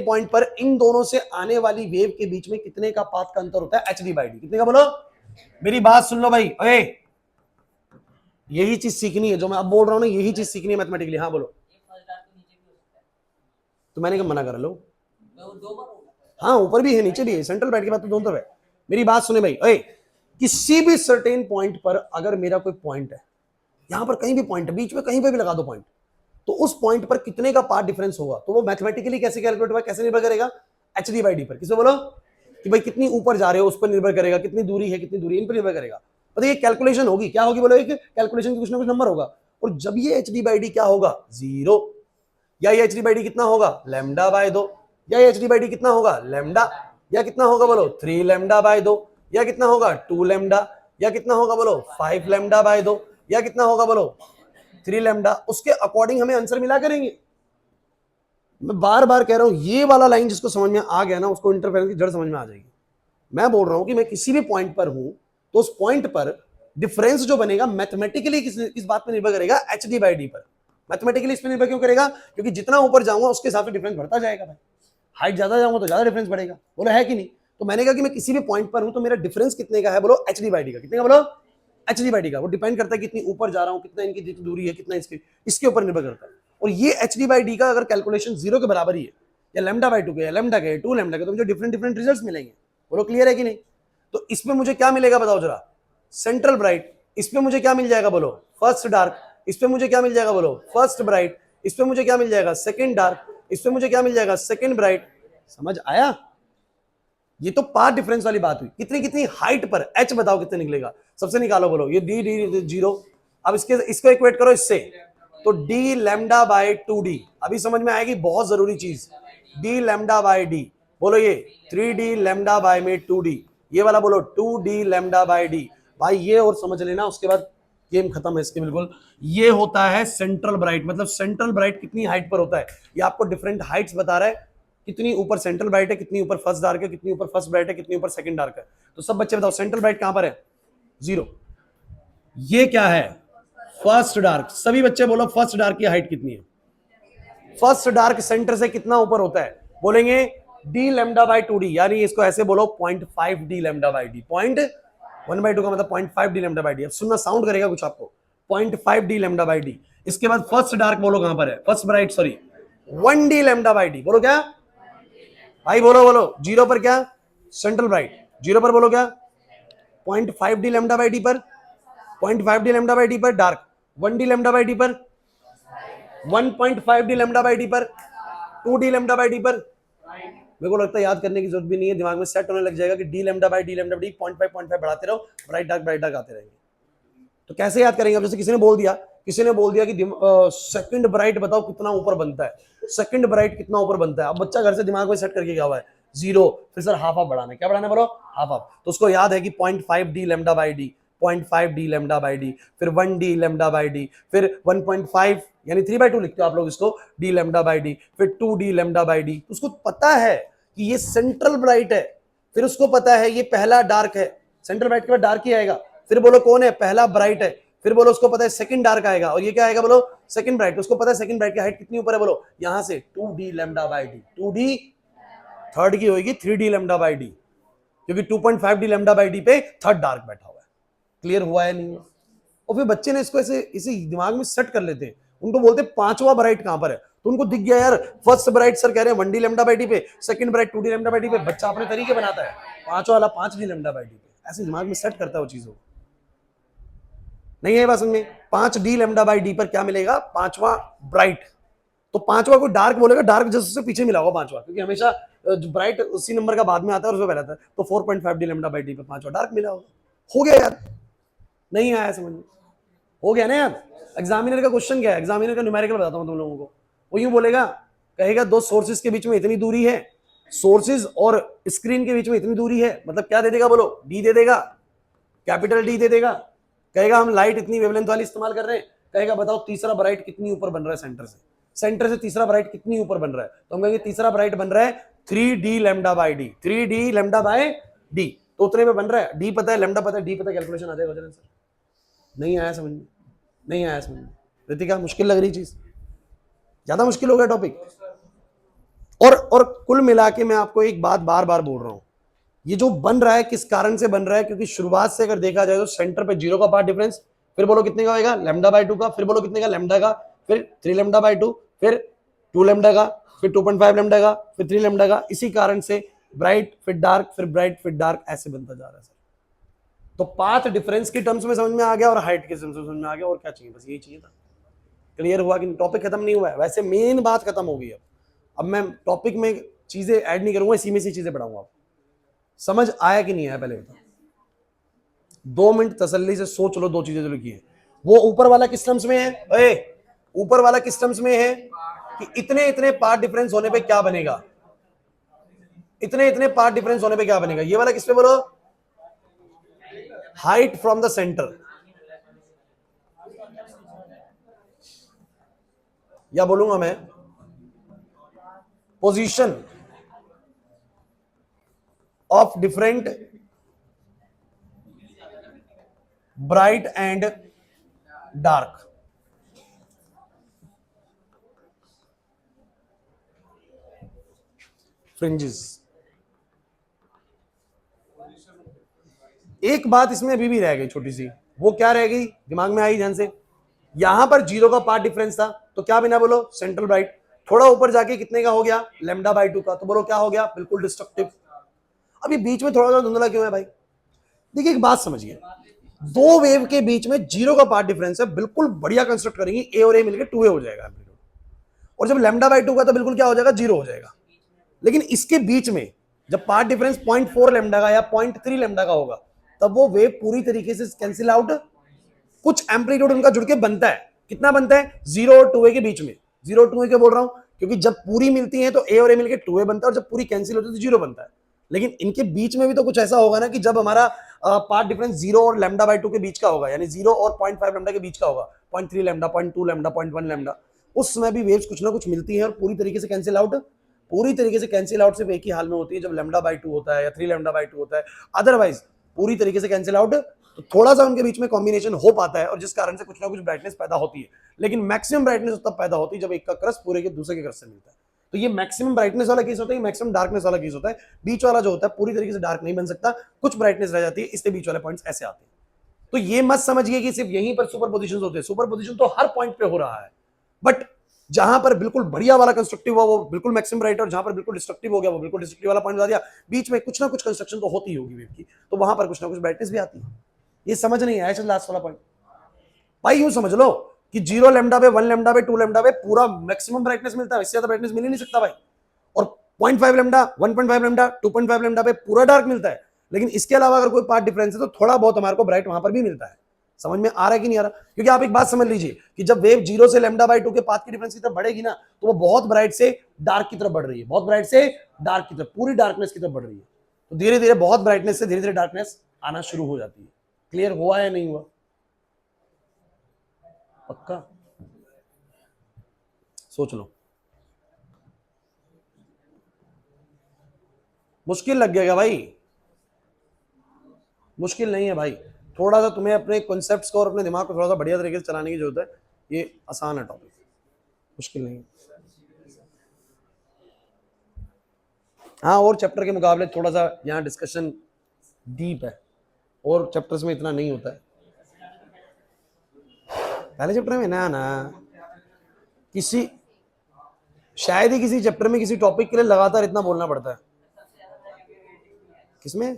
पॉइंट पर इन दोनों से आने वाली वेव के बीच में कितने का पाथ का अंतर होता है? H D by D. कितने का बोलो? मेरी बात सुन लो भाई, अरे यही चीज सीखनी है जो मैं अब बोल रहा हूं ना, यही चीज सीखनी है मैथमेटिकली। हाँ बोलो। तो मैंने कब मना करा? लो, हाँ ऊपर भी है नीचे भी है, सेंट्रल बैठ के बाद तो दोनों तरफ है। मेरी बात सुने भाई, अरे किसी भी सर्टेन पॉइंट पर अगर मेरा कोई पॉइंट है, यहां पर कहीं भी पॉइंट है, बीच में कहीं पे भी लगा दो पॉइंट, तो उस पॉइंट पर कितने का पाथ डिफरेंस होगा? तो वो मैथमेटिकली कैसे कैलकुलेट होगा? कैसे निर्भर करेगा? एच डी बाई डी पर। किसमें बोलो? कि भाई कितनी ऊपर जा रहे हो उस पर निर्भर करेगा, कितनी दूरी है, कितनी दूरी, इन पर निर्भर करेगा। तो ये कैलकुलेशन होगी, क्या होगी बोलो? एक कैलकुलेशन की कुछ ना कुछ नंबर होगा। और जब ये एच डी बाई डी क्या होगा? 0, या ये एच डी बाई डी कितना होगा? लैम्डा बाय 2, या एच डी बाई डी कितना होगा? लैम्डा, या कितना होगा बोलो? 3 लैम्डा बाय 2, या कितना होगा? 2 लैम्डा, या कितना होगा बोलो? 5 लैम्डा बाय 2, या कितना होगा बोलो? 3 लैम्डा। उसके अकॉर्डिंग हमें आंसर मिला करेंगे। मैं बार बार कह रहा हूं, ये वाला लाइन जिसको समझ में आ गया ना, उसको इंटरफेरेंस की जड़ समझ में आ जाएगी। मैं बोल रहा हूं कि मैं किसी भी पॉइंट पर हूं तो उस पॉइंट पर डिफरेंस जो बनेगा मैथमेटिकली किस बात पर निर्भर करेगा? एच डी बाई डी पर। मैथमेटिकली इस पर निर्भर क्यों करेगा? क्योंकि जितना ऊपर जाऊंगा उसके हिसाब से डिफरेंस बढ़ता जाएगा भाई। हाइट ज्यादा जाऊंगा तो ज्यादा डिफरेंस बढ़ेगा, बोलो है कि नहीं? तो मैंने कहा कि मैं किसी भी पॉइंट पर हूं तो मेरा डिफरेंस कितने का है? बोलो एच डी बाई डी का। कितने का बोलो? एच डी बाई डी का। वो डिपेंड करता है कितनी ऊपर जा रहा हूं, कितना इनकी दूरी है, कितना इसके ऊपर निर्भर करता है। और ये एच डी बाई डी का अगर कैलकुलेशन 0 के बराबर ही है, या लैम्डा बाई 2 के, या लैम्डा के, 2 लैम्डा के, तो मुझे डिफरेंट रिजल्ट्स मिलेंगे। बोलो क्लियर है कि नहीं? तो इसमें मुझे क्या मिलेगा बताओ जरा? Central bright. इसमें मुझे क्या मिल जाएगा? बोलो फर्स्ट डार्क। इसमें मुझे क्या मिल जाएगा? बोलो फर्स्ट ब्राइट। इसमें मुझे क्या मिल जाएगा? Second dark. इसमें मुझे क्या मिल जाएगा? Second bright. समझ आया? ये तो पाथ डिफरेंस वाली बात हुई। कितनी कितनी हाइट पर एच बताओ कितने निकलेगा? सबसे निकालो, बोलो ये डी डी 0। अब इसको इक्वेट करो इससे, तो डी लैम्डा बाय 2d। अभी समझ में आएगी बहुत जरूरी चीज, डी लैम्डा बाय डी। बोलो ये 3d लैम्डा बाय में 2d, ये वाला बोलो 2d लैम्डा बाई डी। भाई ये और समझ लेना, उसके बाद गेम खत्म है इसके बिल्कुल। ये होता है सेंट्रल ब्राइट, मतलब सेंट्रल ब्राइट कितनी हाइट पर होता है, ये आपको डिफरेंट हाइट्स बता रहा है, कितनी ऊपर सेंट्रल ब्राइट है, कितनी ऊपर फर्स्ट डार्क है, कितनी ऊपर फर्स्ट ब्राइट है, कितनी ऊपर सेकंड डार्क है। तो सब बच्चे बताओ सेंट्रल ब्राइट कहां पर है, 0। ये क्या है, फर्स्ट डार्क। सभी बच्चे बोलो फर्स्ट डार्क की हाइट कितनी है। फर्स्ट डार्क सेंटर से कितना ऊपर होता है, बोलेंगे डी लैम्डा बाई 2d, यानी इसको ऐसे बोलो 0.5 डी लैम्डा बाई डी। 1/2 का मतलब 0.5 डी लैम्डा बाई डी। अब सुनना साउंड करेगा कुछ आपको, 0.5 डी लैम्डा बाई डी। इसके बाद फर्स्ट डार्क बोलो कहां पर है, first bright sorry 1 D lambda by D. बोलो क्या भाई, बोलो बोलो, 0 पर क्या, सेंट्रल ब्राइट, 0 पर बोलो क्या, 0.5 डी लैम्डा बाई डी पर, 0.5 डी लैम्डा बाई डी पर dark, 1 D lambda by D पर, 1.5 डी लैम्डा बाई डी पर, 2 डी लैम्डा बाई डी पर। मेरे को लगता है याद करने की जरूरत भी नहीं है, दिमाग में सेट होने लग जाएगा कि D lambda by D lambda by D 0.5 बढ़ाते रहो, ब्राइट डार्क आते रहेंगे। तो कैसे याद करेंगे, अब जैसे किसी ने बोल दिया कि सेकंड ब्राइट बताओ कितना ऊपर बनता है, सेकंड ब्राइट कितना ऊपर बनता है। अब बच्चा घर से दिमाग में सेट करके क्या हुआ है, 0, फिर सर हाफ बढ़ाना, क्या बढ़ाना बोलो, हाफ। तो उसको याद है कि 0.5 D lambda by D, 0.5 D lambda by D, फिर 1 डी लैम्डा बाई डी, फिर 1.5 यानी 3/2 लिखते हो आप लोग इसको, डी लैम्डा बाई डी, फिर 2 डी लैम्डा बाई डी। उसको पता है कि ये सेंट्रल ब्राइट है, फिर उसको पता है ये पहला डार्क है, सेंट्रल ब्राइट के बाद डार्क ही आएगा, फिर बोलो कौन है, पहला ब्राइट है, फिर बोलो उसको पता है सेकंड डार्क आएगा, और ये क्या आएगा बोलो, सेकंड ब्राइट। उसको पता है सेकंड ब्राइट की हाइट कितनी ऊपर है, बोलो यहां से 2d lambda by D, 2d third की होगी 3d लैम्डा बाई डी, क्योंकि 2.5d लैम्डा बाई डी पे थर्ड डार्क बैठा हुआ है। क्लियर हुआ है नहीं? और फिर बच्चे ने इसको ऐसे इसे दिमाग में सेट कर लेते हैं, उनको बोलते हैं पांचवा ब्राइट कहां पर है, तो उनको दिख गया यार फर्स्ट ब्राइट सर कह रहे हैं 1d लैम्डा बाई डी पे, second bright 2d lambda by D पे। बच्चा अपने तरीके बनाता है, पांचवा वाला 5d लैम्डा बाई डी पे, ऐसे दिमाग में सेट करता है वो चीजों। नहीं है बात समझ में? 5d लैम्डा बाई डी पर क्या मिलेगा, पांचवा ब्राइट। तो पांचवा को डार्क बोलेगा, डार्क जस्ट से पीछे मिला होगा पांचवा, क्योंकि हमेशा ब्राइट उसी नंबर का बाद में आता है और उसमें पहले आता है। तो 4.5d लैम्डा बाई डी पे पांचवा डार्क मिला होगा। हो गया यार, नहीं आया समझ में? हो गया ना यार? एग्जामिनर का क्वेश्चन क्या है, एग्जामिनर का न्यूमेरिकल बताता हूं तुम लोगों को। वो यूं बोलेगा, कहेगा दो सोर्सेज के बीच में इतनी दूरी है, सोर्सेज और स्क्रीन के बीच में इतनी दूरी है, मतलब क्या दे देगा बोलो, डी दे देगा, कैपिटल डी दे देगा। कहेगा हम लाइट इतनी वेवलेंथ वाली इस्तेमाल कर रहे हैं, कहेगा बताओ तीसरा ब्राइट कितनी ऊपर बन रहा है सेंटर से, सेंटर से तीसरा ब्राइट कितनी ऊपर बन रहा है, तो हम कहेंगे तीसरा ब्राइट बन रहा है 3d lambda by D, 3d lambda by D. तो उतने में बन रहा है, डी पता है, लैम्डा पता है, डी पता है, कैलकुलेशन आ जाएगा सर। नहीं आया समझ में? नहीं आया समझ में? रितिका मुश्किल लग रही चीज, ज्यादा मुश्किल हो गया टॉपिक। और कुल मिला के मैं आपको एक बात बार बार बोल रहा हूं, ये जो बन रहा है किस कारण से बन रहा है, क्योंकि शुरुआत से अगर देखा जाए तो सेंटर पे 0 का पार्ट डिफरेंस, फिर बोलो कितने का होगा, लैम्डा बाई 2 का, फिर बोलो कितने का, लैम्डा का, फिर 3 लैम्डा बाई 2, फिर 2 लैम्डा का, फिर 2.5 लैम्डा का, फिर 3 लैम्डा का। इसी कारण से ब्राइट फिर डार्क, फिर ब्राइट फिर डार्क, ऐसे बनता जा रहा है सर। तो पाथ डिफरेंस की टर्म्स में समझ में आ गया और हाइट के टर्म्स में समझ में आ गया, और क्या चाहिए, बस यही चाहिए था। क्लियर हुआ कि टॉपिक खत्म नहीं हुआ है? वैसे मेन बात खत्म हो गई। अब मैं टॉपिक में चीजें ऐड नहीं करूंगा, इसी में से चीजें पढ़ाऊंगा। समझ आया कि नहीं आया पहले बताओ? 2 मिनट तसल्ली से सोच लो, दो चीजें जो लिखी है। वो ऊपर वाला किस टर्म्स में है, ऊपर वाला किस टर्म्स में है कि इतने इतने पार्ट डिफरेंस होने पे क्या बनेगा, इतने इतने पार्ट डिफरेंस होने पे क्या बनेगा। ये वाला किस पे बोलो, हाइट फ्रॉम द सेंटर, या बोलूंगा मैं position of different bright and dark. Fringes. एक बात इसमें अभी भी रह गई छोटी सी, वो क्या रह गई, दिमाग में आई ध्यान से। यहां पर 0 का पार्ट डिफरेंस था, तो क्या बिना बोलो सेंट्रल ब्राइट। थोड़ा ऊपर जाके कितने का हो गया, लैम्डा बाई 2 का, तो बोलो क्या हो गया, बिल्कुल डिस्ट्रक्टिव। अभी बीच में थोड़ा सा धुंधला क्यों है भाई? देखिए एक बात समझिए, दो वेव के बीच में 0 का पार्ट डिफरेंस है, बिल्कुल बढ़िया कंस्ट्रक्ट करेंगे, ए और ए मिलकर 2a हो जाएगा एम्पलीट्यूड। और जब लैम्डा बाई 2 का तो बिल्कुल क्या हो जाएगा, 0 हो जाएगा। लेकिन इसके बीच में जब पार्ट डिफरेंस 0.4 लैम्डा का या 0.3 लैम्डा का होगा, तब वो वेव पूरी तरीके से कैंसिल आउट, कुछ एम्पलीट्यूड उनका जुड़ के बनता है। कितना बनता है, 0 और 2a के बीच में। 0 और 2a क्यों बोल रहा हूं, क्योंकि जब पूरी मिलती है तो a और a मिलकर 2a बनता है, और जब पूरी कैंसिल होती है तो 0 बनता है। लेकिन इनके बीच में भी तो कुछ ऐसा होगा ना कि जब हमारा पाथ डिफरेंस 0 और लैम्डा बाय 2 के बीच का होगा, यानी 0 और 0.5 लैम्डा के बीच का होगा, 0.3 लैम्डा, 0.2 लैम्डा, 0.1 लैम्डा, उस समय भी वेव्स कुछ ना कुछ मिलती है और पूरी तरीके से कैंसिल आउट, पूरी तरीके से कैंसिल आउट सिर्फ एक ही हाल में होती है, जब लैम्डा बाय 2 होता है या 3 लैम्डा बाय 2 होता है। अदरवाइज पूरी तरीके से कैंसिल आउट, तो थोड़ा सा उनके बीच में कॉम्बिनेशन हो पाता है और जिस कारण से कुछ ना कुछ ब्राइटनेस पैदा होती है, लेकिन मैक्सिमम ब्राइटनेस तब पैदा होती है जब एक का क्रस्ट पूरे के दूसरे के क्रस्ट से मिलता है। तो ये मैक्सिमम ब्राइटनेस वाला केस होता है, मैक्सिमम डार्कनेस वाला केस होता है। बीच वाला जो होता है पूरी तरीके से डार्क नहीं बन सकता, कुछ ब्राइटनेस रह जाती है, इसलिए बीच वाले पॉइंट्स ऐसे आते हैं। तो ये मत समझिए कि सिर्फ यहीं पर सुपर पोजिशन होते हैं, सुपर पोजिशन तो हर पॉइंट पे हो रहा है, बट जहां पर बिल्कुल बढ़िया वाला कंस्ट्रक्टिव हुआ वो बिल्कुल मैक्सिमम ब्राइट, और जहां पर बिल्कुल डिस्ट्रक्टिव हो गया वो बिल्कुल डिस्ट्रक्टिव वाला पॉइंट बता दिया। बीच में कुछ ना कुछ कंस्ट्रक्शन तो होती होगी वेव की, तो वहां पर कुछ ना कुछ ब्राइटनेस भी आती है। ये समझ नहीं आया लास्ट वाला पॉइंट भाई, यूं समझ लो कि 0 लैम्डा पे, 1 लैम्डा पे, 2 लैम्डा पे पूरा मैक्सिमम ब्राइटनेस मिलता है, इससे ज्यादा ब्राइटनेस मिल ही नहीं सकता भाई। और 0.5 लैम्डा, 1.5 लैम्डा, 2.5 लैम्डा पे पूरा डार्क मिलता है, लेकिन इसके अलावा अगर कोई पार्ट डिफरेंस है तो थोड़ा बहुत हमारे को ब्राइट वहां पर भी मिलता है। समझ में आ रहा है कि नहीं आ रहा? क्योंकि आप एक बात समझ लीजिए कि जब वेव 0 से लैम्डा बाय 2 के पाथ की डिफरेंस की तरफ बढ़ेगी ना, तो वो बहुत ब्राइट से डार्क की तरफ बढ़ रही है, बहुत ब्राइट से डार्क की तरफ, पूरी डार्कनेस की तरफ बढ़ रही है। तो धीरे धीरे बहुत ब्राइटनेस से धीरे धीरे डार्कनेस आना शुरू हो जाती है। क्लियर हुआ या नहीं हुआ? पक्का? सोच लो। मुश्किल लग गया क्या भाई? मुश्किल नहीं है भाई, थोड़ा सा तुम्हें अपने कॉन्सेप्ट्स को और अपने दिमाग को थोड़ा सा बढ़िया तरीके से चलाने की जरूरत है। ये आसान है टॉपिक, मुश्किल नहीं है। हाँ, और चैप्टर के मुकाबले थोड़ा सा यहाँ डिस्कशन डीप है, और चैप्टर्स में इतना नहीं होता है। पहले चैप्टर में ना किसी शायद ही किसी चैप्टर में किसी टॉपिक के लिए लगातार इतना बोलना पड़ता है। किसमें?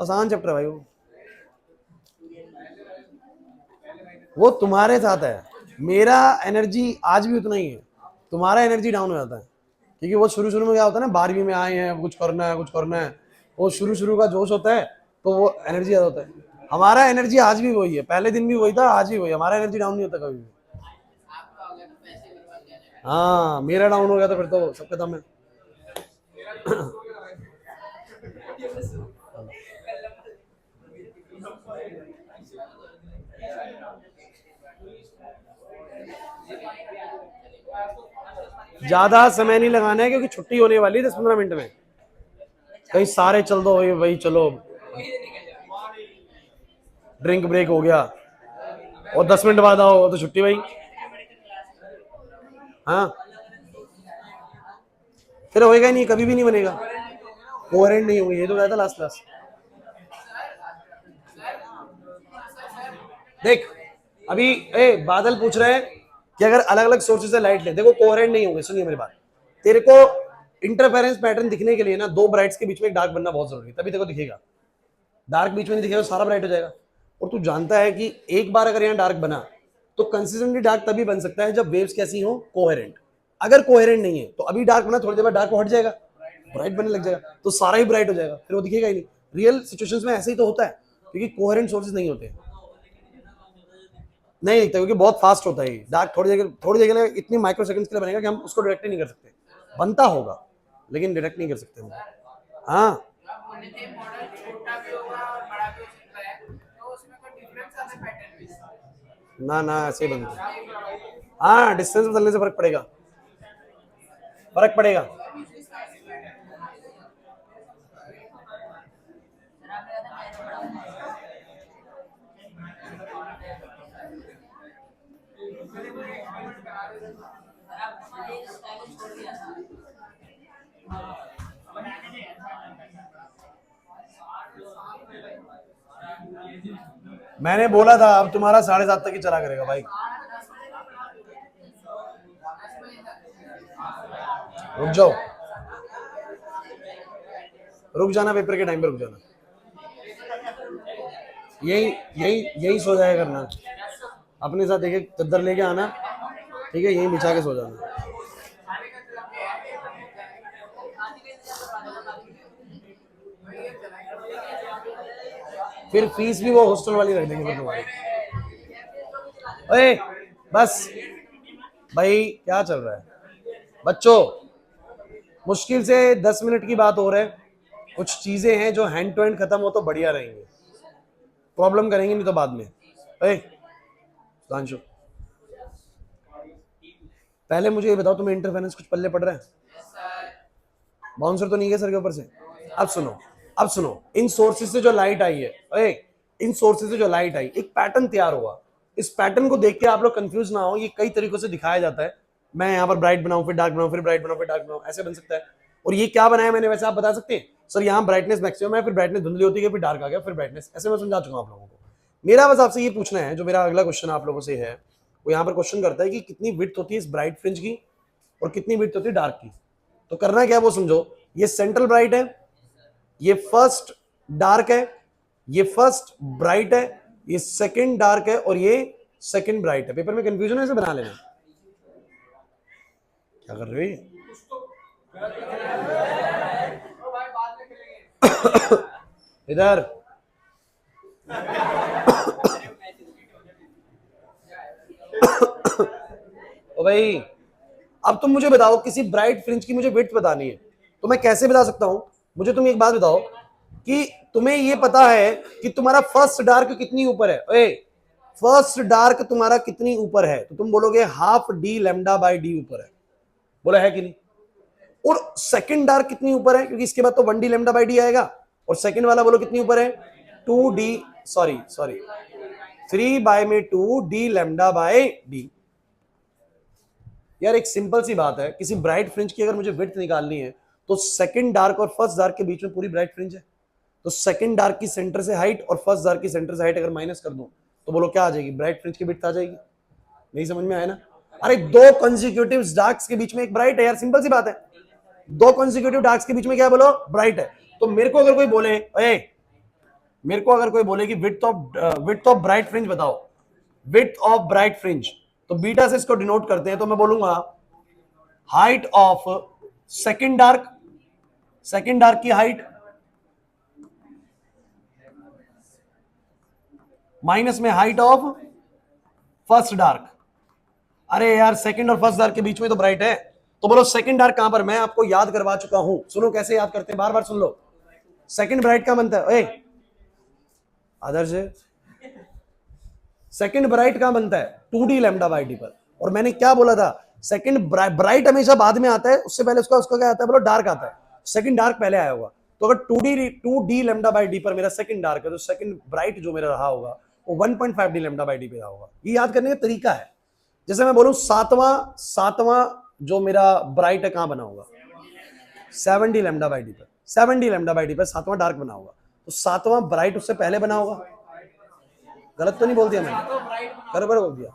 आसान चैप्टर है भाई वो तुम्हारे साथ है। मेरा एनर्जी आज भी उतना ही है, तुम्हारा एनर्जी डाउन हो जाता है, क्योंकि वो शुरू शुरू में क्या होता है ना, 12वीं में आए हैं, कुछ करना है कुछ करना है, वो शुरू शुरू का जोश होता है, तो वो एनर्जी ज्यादा होता है। हमारा एनर्जी आज भी वही है, पहले दिन भी वही था, आज भी वही, हमारा एनर्जी डाउन नहीं होता कभी भी। हाँ, मेरा डाउन हो गया तो फिर तो सब खत्म है। ज्यादा समय नहीं लगाना है, क्योंकि छुट्टी होने वाली है 10-15 मिनट में। कहीं सारे चल दो वही चलो, ड्रिंक ब्रेक हो गया और 10 मिनट बाद आओ तो छुट्टी भाई। हाँ, फिर होएगा ही नहीं, कभी भी नहीं बनेगा, कोहेरेंट नहीं होंगे। ये तो था लास्ट क्लास। देख अभी बादल पूछ रहे हैं कि अगर अलग अलग सोर्सेज से लाइट ले, देखो कोहेरेंट नहीं होंगे। सुनिए मेरी बात, तेरे को इंटरफेरेंस पैटर्न दिखने के लिए ना दो ब्राइट्स के बीच में एक डार्क बनना बहुत जरूरी है, तभी तेरे को दिखेगा। डार्क बीच में नहीं दिखेगा, सारा ब्राइट हो जाएगा। और तू जानता है कि एक बार अगर यहाँ डार्क बना तो कंसिस्टेंटली डार्क तभी बन सकता है जब वेव्स कैसी हो, कोहेरेंट। अगर कोहेरेंट नहीं है तो अभी डार्क बना, थोड़ी देर बाद डार्क हट जाएगा, ब्राइट बनने लग जाएगा, तो सारा ही ब्राइट हो जाएगा, फिर वो दिखेगा ही नहीं। रियल सिचुएशंस में ऐसे ही तो होता है, क्योंकि कोहेरेंट सोर्सेज नहीं होते, नहीं दिखता, क्योंकि बहुत फास्ट होता है डार्क। थोड़ी जगह इतनी माइक्रो सेकंड्स के लिए बनेगा कि हम उसको डिटेक्ट नहीं कर सकते। बनता होगा लेकिन डिटेक्ट नहीं कर सकते हम। हाँ, ना ऐसे ही बनता है। हाँ, डिस्टेंस बदलने से फर्क पड़ेगा, फर्क पड़ेगा। मैंने बोला था अब तुम्हारा 7:30 तक ही चला करेगा भाई। रुक जाओ, रुक जाना, पेपर के टाइम पे रुक जाना। यही यही यही सो जाया करना, अपने साथ एक चद्दर लेके आना, ठीक है, यही बिछा के सो जाना। फिर फीस भी वो हॉस्टल वाली रख देंगे तुम्हारी। ओए बस भाई, क्या चल रहा है? बच्चों मुश्किल से 10 मिनट की बात हो रहा है, कुछ चीजें हैं जो हैंड टू हैंड खत्म हो तो बढ़िया रहेंगे, प्रॉब्लम करेंगे नहीं तो बाद में। सुधांशु पहले मुझे ये बताओ, तुम्हें इंटरफेरेंस कुछ पल्ले पड़ रहा है? बाउंसर तो नहीं है सर के ऊपर से? अब सुनो, अब सुनो, इन सोर्सेज से जो लाइट आई है, इन सोर्सेज से जो लाइट आई, एक पैटर्न तैयार हुआ। इस पैटर्न को देख के आप लोग कंफ्यूज ना हो, ये कई तरीकों से दिखाया जाता है। मैं यहाँ पर ब्राइट बनाऊं, फिर डार्क बनाऊं, फिर ब्राइट बनाऊं, फिर डार्क बनाऊं, ऐसे बन सकता है। और ये क्या बनाया मैंने, वैसे आप बता सकते हैं? सर यहाँ ब्राइटनेस मैक्सिमम है, फिर ब्राइटनेस धुंधली होती है, फिर डार्क आ गया, फिर ब्राइटनेस, ऐसे मैं समझा चुका हूं आप लोगों को। मेरा बस आपसे ये पूछना है, जो मेरा अगला क्वेश्चन आप लोगों से है, वो यहाँ पर क्वेश्चन करता है कि कितनी विड्थ होती है इस ब्राइट फ्रिंज की और कितनी विड्थ होती है डार्क की। तो करना क्या है वो समझो। ये सेंट्रल ब्राइट है, ये फर्स्ट डार्क है, ये फर्स्ट ब्राइट है, ये सेकंड डार्क है और ये सेकंड ब्राइट है। पेपर में कंफ्यूजन है, इसे बना लेना। क्या कर रहे हो इधर? ओ भाई, अब तुम मुझे बताओ, किसी ब्राइट फ्रिंज की मुझे विड्थ बतानी है, तो मैं कैसे बता सकता हूं? मुझे तुम एक बात बताओ कि तुम्हें ये पता है कि तुम्हारा फर्स्ट डार्क कितनी ऊपर है? फर्स्ट डार्क तुम्हारा कितनी ऊपर है? तो तुम बोलोगे half D lambda by D ऊपर है। बोला है कि नहीं? और सेकंड डार्क कितनी ऊपर है? क्योंकि इसके बाद तो 1 डी लैम्डा बाय डी आएगा। और सेकंड वाला बोलो कितनी ऊपर है? 2 डी, सॉरी 3 बाय में 2 डी लैम्डा बाय डी। यार एक सिंपल सी बात है, किसी ब्राइट फ्रिंज की अगर मुझे विड्थ निकालनी है, तो सेकंड डार्क और फर्स्ट डार्क के बीच में पूरी ब्राइट फ्रिंज है। तो सेकंड डार्क की सेंटर से हाइट और फर्स्ट डार्क की सेंटर से हाइट अगर माइनस कर दूं, तो बोलो क्या आ जाएगी? ब्राइट फ्रिंज की विड्थ आ जाएगी। नहीं समझ में आया ना? अरे दो कंसेक्यूटिव डार्क्स के बीच में एक ब्राइट है यार, सिंपल सी बात है। दो कंसेक्यूटिव डार्क्स के बीच में क्या बोलो? ब्राइट है। तो मेरे को अगर कोई बोले, मेरे को अगर कोई बोले कि विड्थ ऑफ ब्राइट फ्रिंज बताओ, विड्थ ऑफ ब्राइट फ्रिंज, तो बीटा से इसको डिनोट करते हैं, तो मैं बोलूंगा height of second dark, second dark की हाइट माइनस में हाइट ऑफ फर्स्ट डार्क। अरे यार सेकंड और फर्स्ट डार्क के बीच में तो ब्राइट है, तो बोलो सेकंड डार्क कहां पर? मैं आपको याद करवा चुका हूं, सुनो कैसे याद करते हैं, बार बार सुन लो। सेकंड ब्राइट का बनता है आदर्श, सेकंड ब्राइट कहां बनता है? 2d लैम्डा बाय डी पर। और मैंने क्या बोला था? सेकंड ब्राइट हमेशा बाद में आता है, उससे पहले उसका क्या आता है? बोलो डार्क आता है। सेकंड डार्क पहले आया होगा। तो अगर 2d लैम्डा बाय डी पर मेरा सेकंड डार्क है, तो सेकंड ब्राइट जो मेरा रहा होगा वो 1.5d लैम्डा बाय डी पे रहा होगा। ये याद करने का तरीका है। जैसे मैं बोलूं सातवां जो मेरा ब्राइट है कहां बना होगा? 7d लैम्डा बाय डी पर। 7d लैम्डा बाय डी पर सातवां डार्क बना होगा, तो सातवां ब्राइट उससे पहले बना होगा। गलत तो नहीं बोल दिया मैंने? बराबर बोल दिया।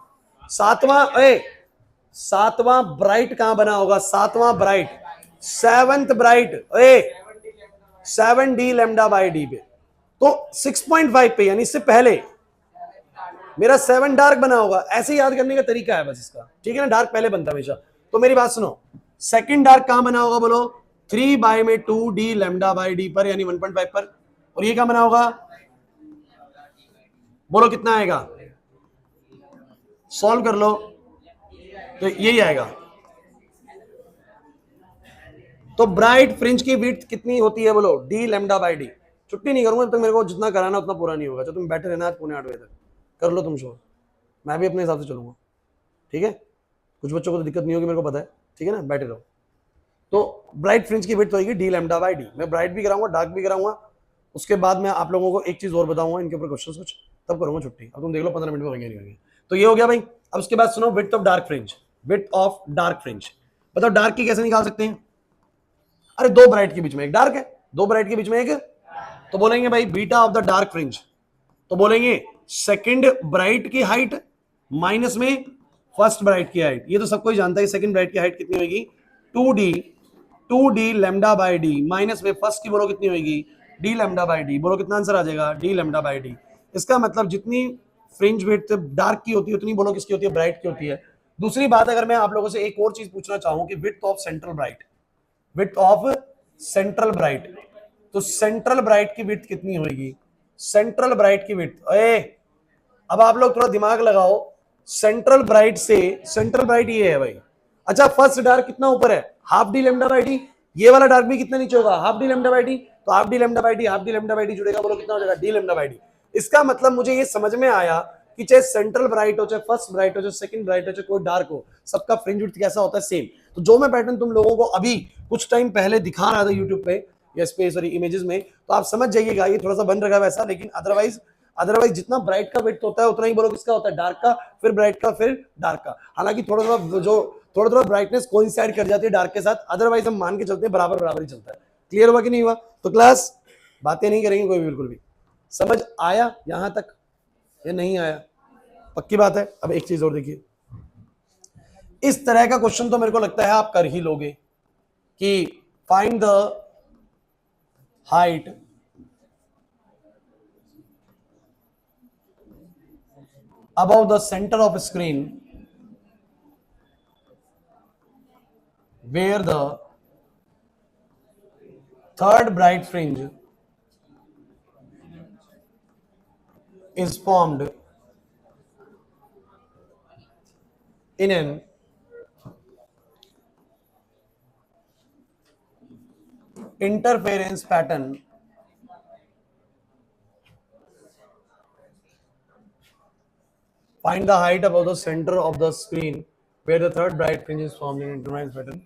सातवां ब्राइट कहां बना होगा? सातवां bright, seventh bright 7d lambda by D पे। तो 6.5 पे, यानी इससे पहले मेरा 7 डार्क बना होगा। ऐसे याद करने का तरीका है बस इसका, ठीक है ना? डार्क पहले बनता है हमेशा। तो मेरी बात सुनो, सेकंड डार्क कहां बना होगा? बोलो 3 बाय में 2d लैम्डा बाय डी पर, यानी 1.5 पर। और ये क्या बना होगा? बोलो कितना आएगा? सॉल्व कर लो, तो यही आएगा। तो ब्राइट फ्रिंज की विड्थ कितनी होती है? बोलो डी लैम्डा बाय डी। छुट्टी नहीं करूंगा, तो मेरे को जितना कराना उतना पूरा नहीं होगा। तो तुम बैठे रहना आज 7:45 तक, कर लो तुम शो, मैं भी अपने हिसाब से चलूंगा, ठीक है? कुछ बच्चों को तो दिक्कत नहीं होगी, मेरे को पता है, ठीक है ना? बैठे रहो। तो ब्राइट फ्रिंज की विड्थ होगी डी लैम्डा बाय डी। मैं ब्राइट भी कराऊंगा, डार्क भी कराऊंगा। उसके बाद मैं आप लोगों को एक चीज और बताऊंगा, इनके ऊपर क्वेश्चन कुछ, तब करूंगा छुट्टी। अब तुम देख लो 15 मिनट में होंगे नहीं होंगे। तो ये हो गया भाई। अब उसके बाद सुनो, width of dark fringe, width of dark fringe. बताओ डार्क की कैसे निकाल सकते हैं? अरे दो ब्राइट के बीच में एक डार्क है, दो ब्राइट के बीच में एक, तो बोलेंगे भाई beta of the dark fringe. तो बोलेंगे सेकंड ब्राइट की हाइट माइनस में फर्स्ट ब्राइट की हाइट। ये तो सबको ही जानता है सेकंड ब्राइट की हाइट कितनी होगी? 2d lambda by D, minus में फर्स्ट की बोलो कितनी होगी? D lambda by D. बोलो कितना आंसर आ जाएगा? D lambda by D. इसका मतलब जितनी फ्रिंज विड्थ डार्क की होती है उतनी बोलो किसकी होती है? ब्राइट की होती है। दूसरी बात, अगर मैं आप लोगों से एक और चीज पूछना चाहूं कि width of central bright, width of central bright, तो सेंट्रल ब्राइट की विड्थ कितनी होगी? सेंट्रल ब्राइट की विड्थ, अब आप लोग थोड़ा दिमाग लगाओ। सेंट्रल ब्राइट से, सेंट्रल ब्राइट ये है भाई, अच्छा फर्स्ट डार्क कितना ऊपर है, half D lambda by D, ये वाला डार्क भी कितना नीचे होगा, half D lambda by D, तो half D lambda by D, half D lambda by D जुड़ेगा, बोलो कितना हो जाएगा, डी लेमडा बाई डी। इसका मतलब मुझे ये समझ में आया कि चाहे सेंट्रल ब्राइट हो, चाहे फर्स्ट ब्राइट हो, चाहे सेकंड ब्राइट हो, चाहे कोई डार्क हो, सबका फ्रिंज विड्थ कैसा होता है, सेम। तो जो मैं पैटर्न तुम लोगों को अभी कुछ टाइम पहले दिखा रहा था यूट्यूब पे या स्पेस सॉरी इमेजेस में, तो आप समझ जाइएगा ये थोड़ा सा बन रखा है वैसा, लेकिन अदरवाइज जितना ब्राइट का विड्थ होता है उतना ही बोलो किसका होता है, डार्क का, फिर ब्राइट का, फिर डार्क का। हालांकि थोड़ा थोड़ा ब्राइटनेस कोइंसाइड कर जाती है डार्क के साथ, अदरवाइज हम मान के चलते हैं बराबर बराबर ही चलता है। क्लियर हुआ कि नहीं हुआ? तो क्लास बातें नहीं करेंगे कोई भी, बिल्कुल भी। समझ आया यहां तक या नहीं आया? पक्की बात है। अब एक चीज और देखिए, इस तरह का क्वेश्चन तो मेरे को लगता है आप कर ही लोगे कि find the height above the center of a screen where the third bright fringe is formed in an interference pattern find the height above the center of the screen where the third bright fringe is formed in interference pattern।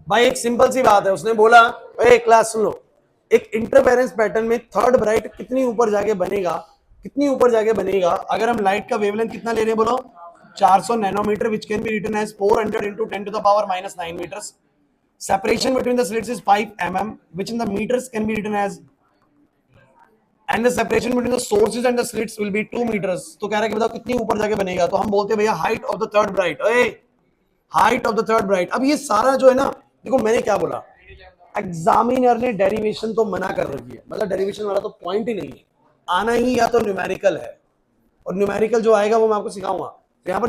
भाई एक simple सी बात है, उसने बोला ए class सुन लो, एक interference pattern में third bright कितनी ऊपर जाके बनेगा, कितनी ऊपर जाके बनेगा, अगर हम लाइट का वेवलेंथ कितना ले रहे हैं बोलो 400 nanometre, which can be written as 400 into 10 to the power minus 9 meters. Separation between the slits is 5 mm, which in the meters can be written as, and the separation between the sources and the slits will be 2 meters. तो कह रहा है कि बताओ कितनी ऊपर जाके बनेगा, तो हम बोलते हैं भैया height of the third bright, height of the third bright. अब ये सारा जो है ना, देखो मैंने क्या बोला, एग्जामिनर ने डेरिवेशन तो मना कर रखी है, मतलब डेरिवेशन वाला तो पॉइंट ही नहीं है, आना ही या तो न्यूमेरिकल है, और न्यूमेरिकल जो आएगा वो मैं आपको सिखाऊंगा।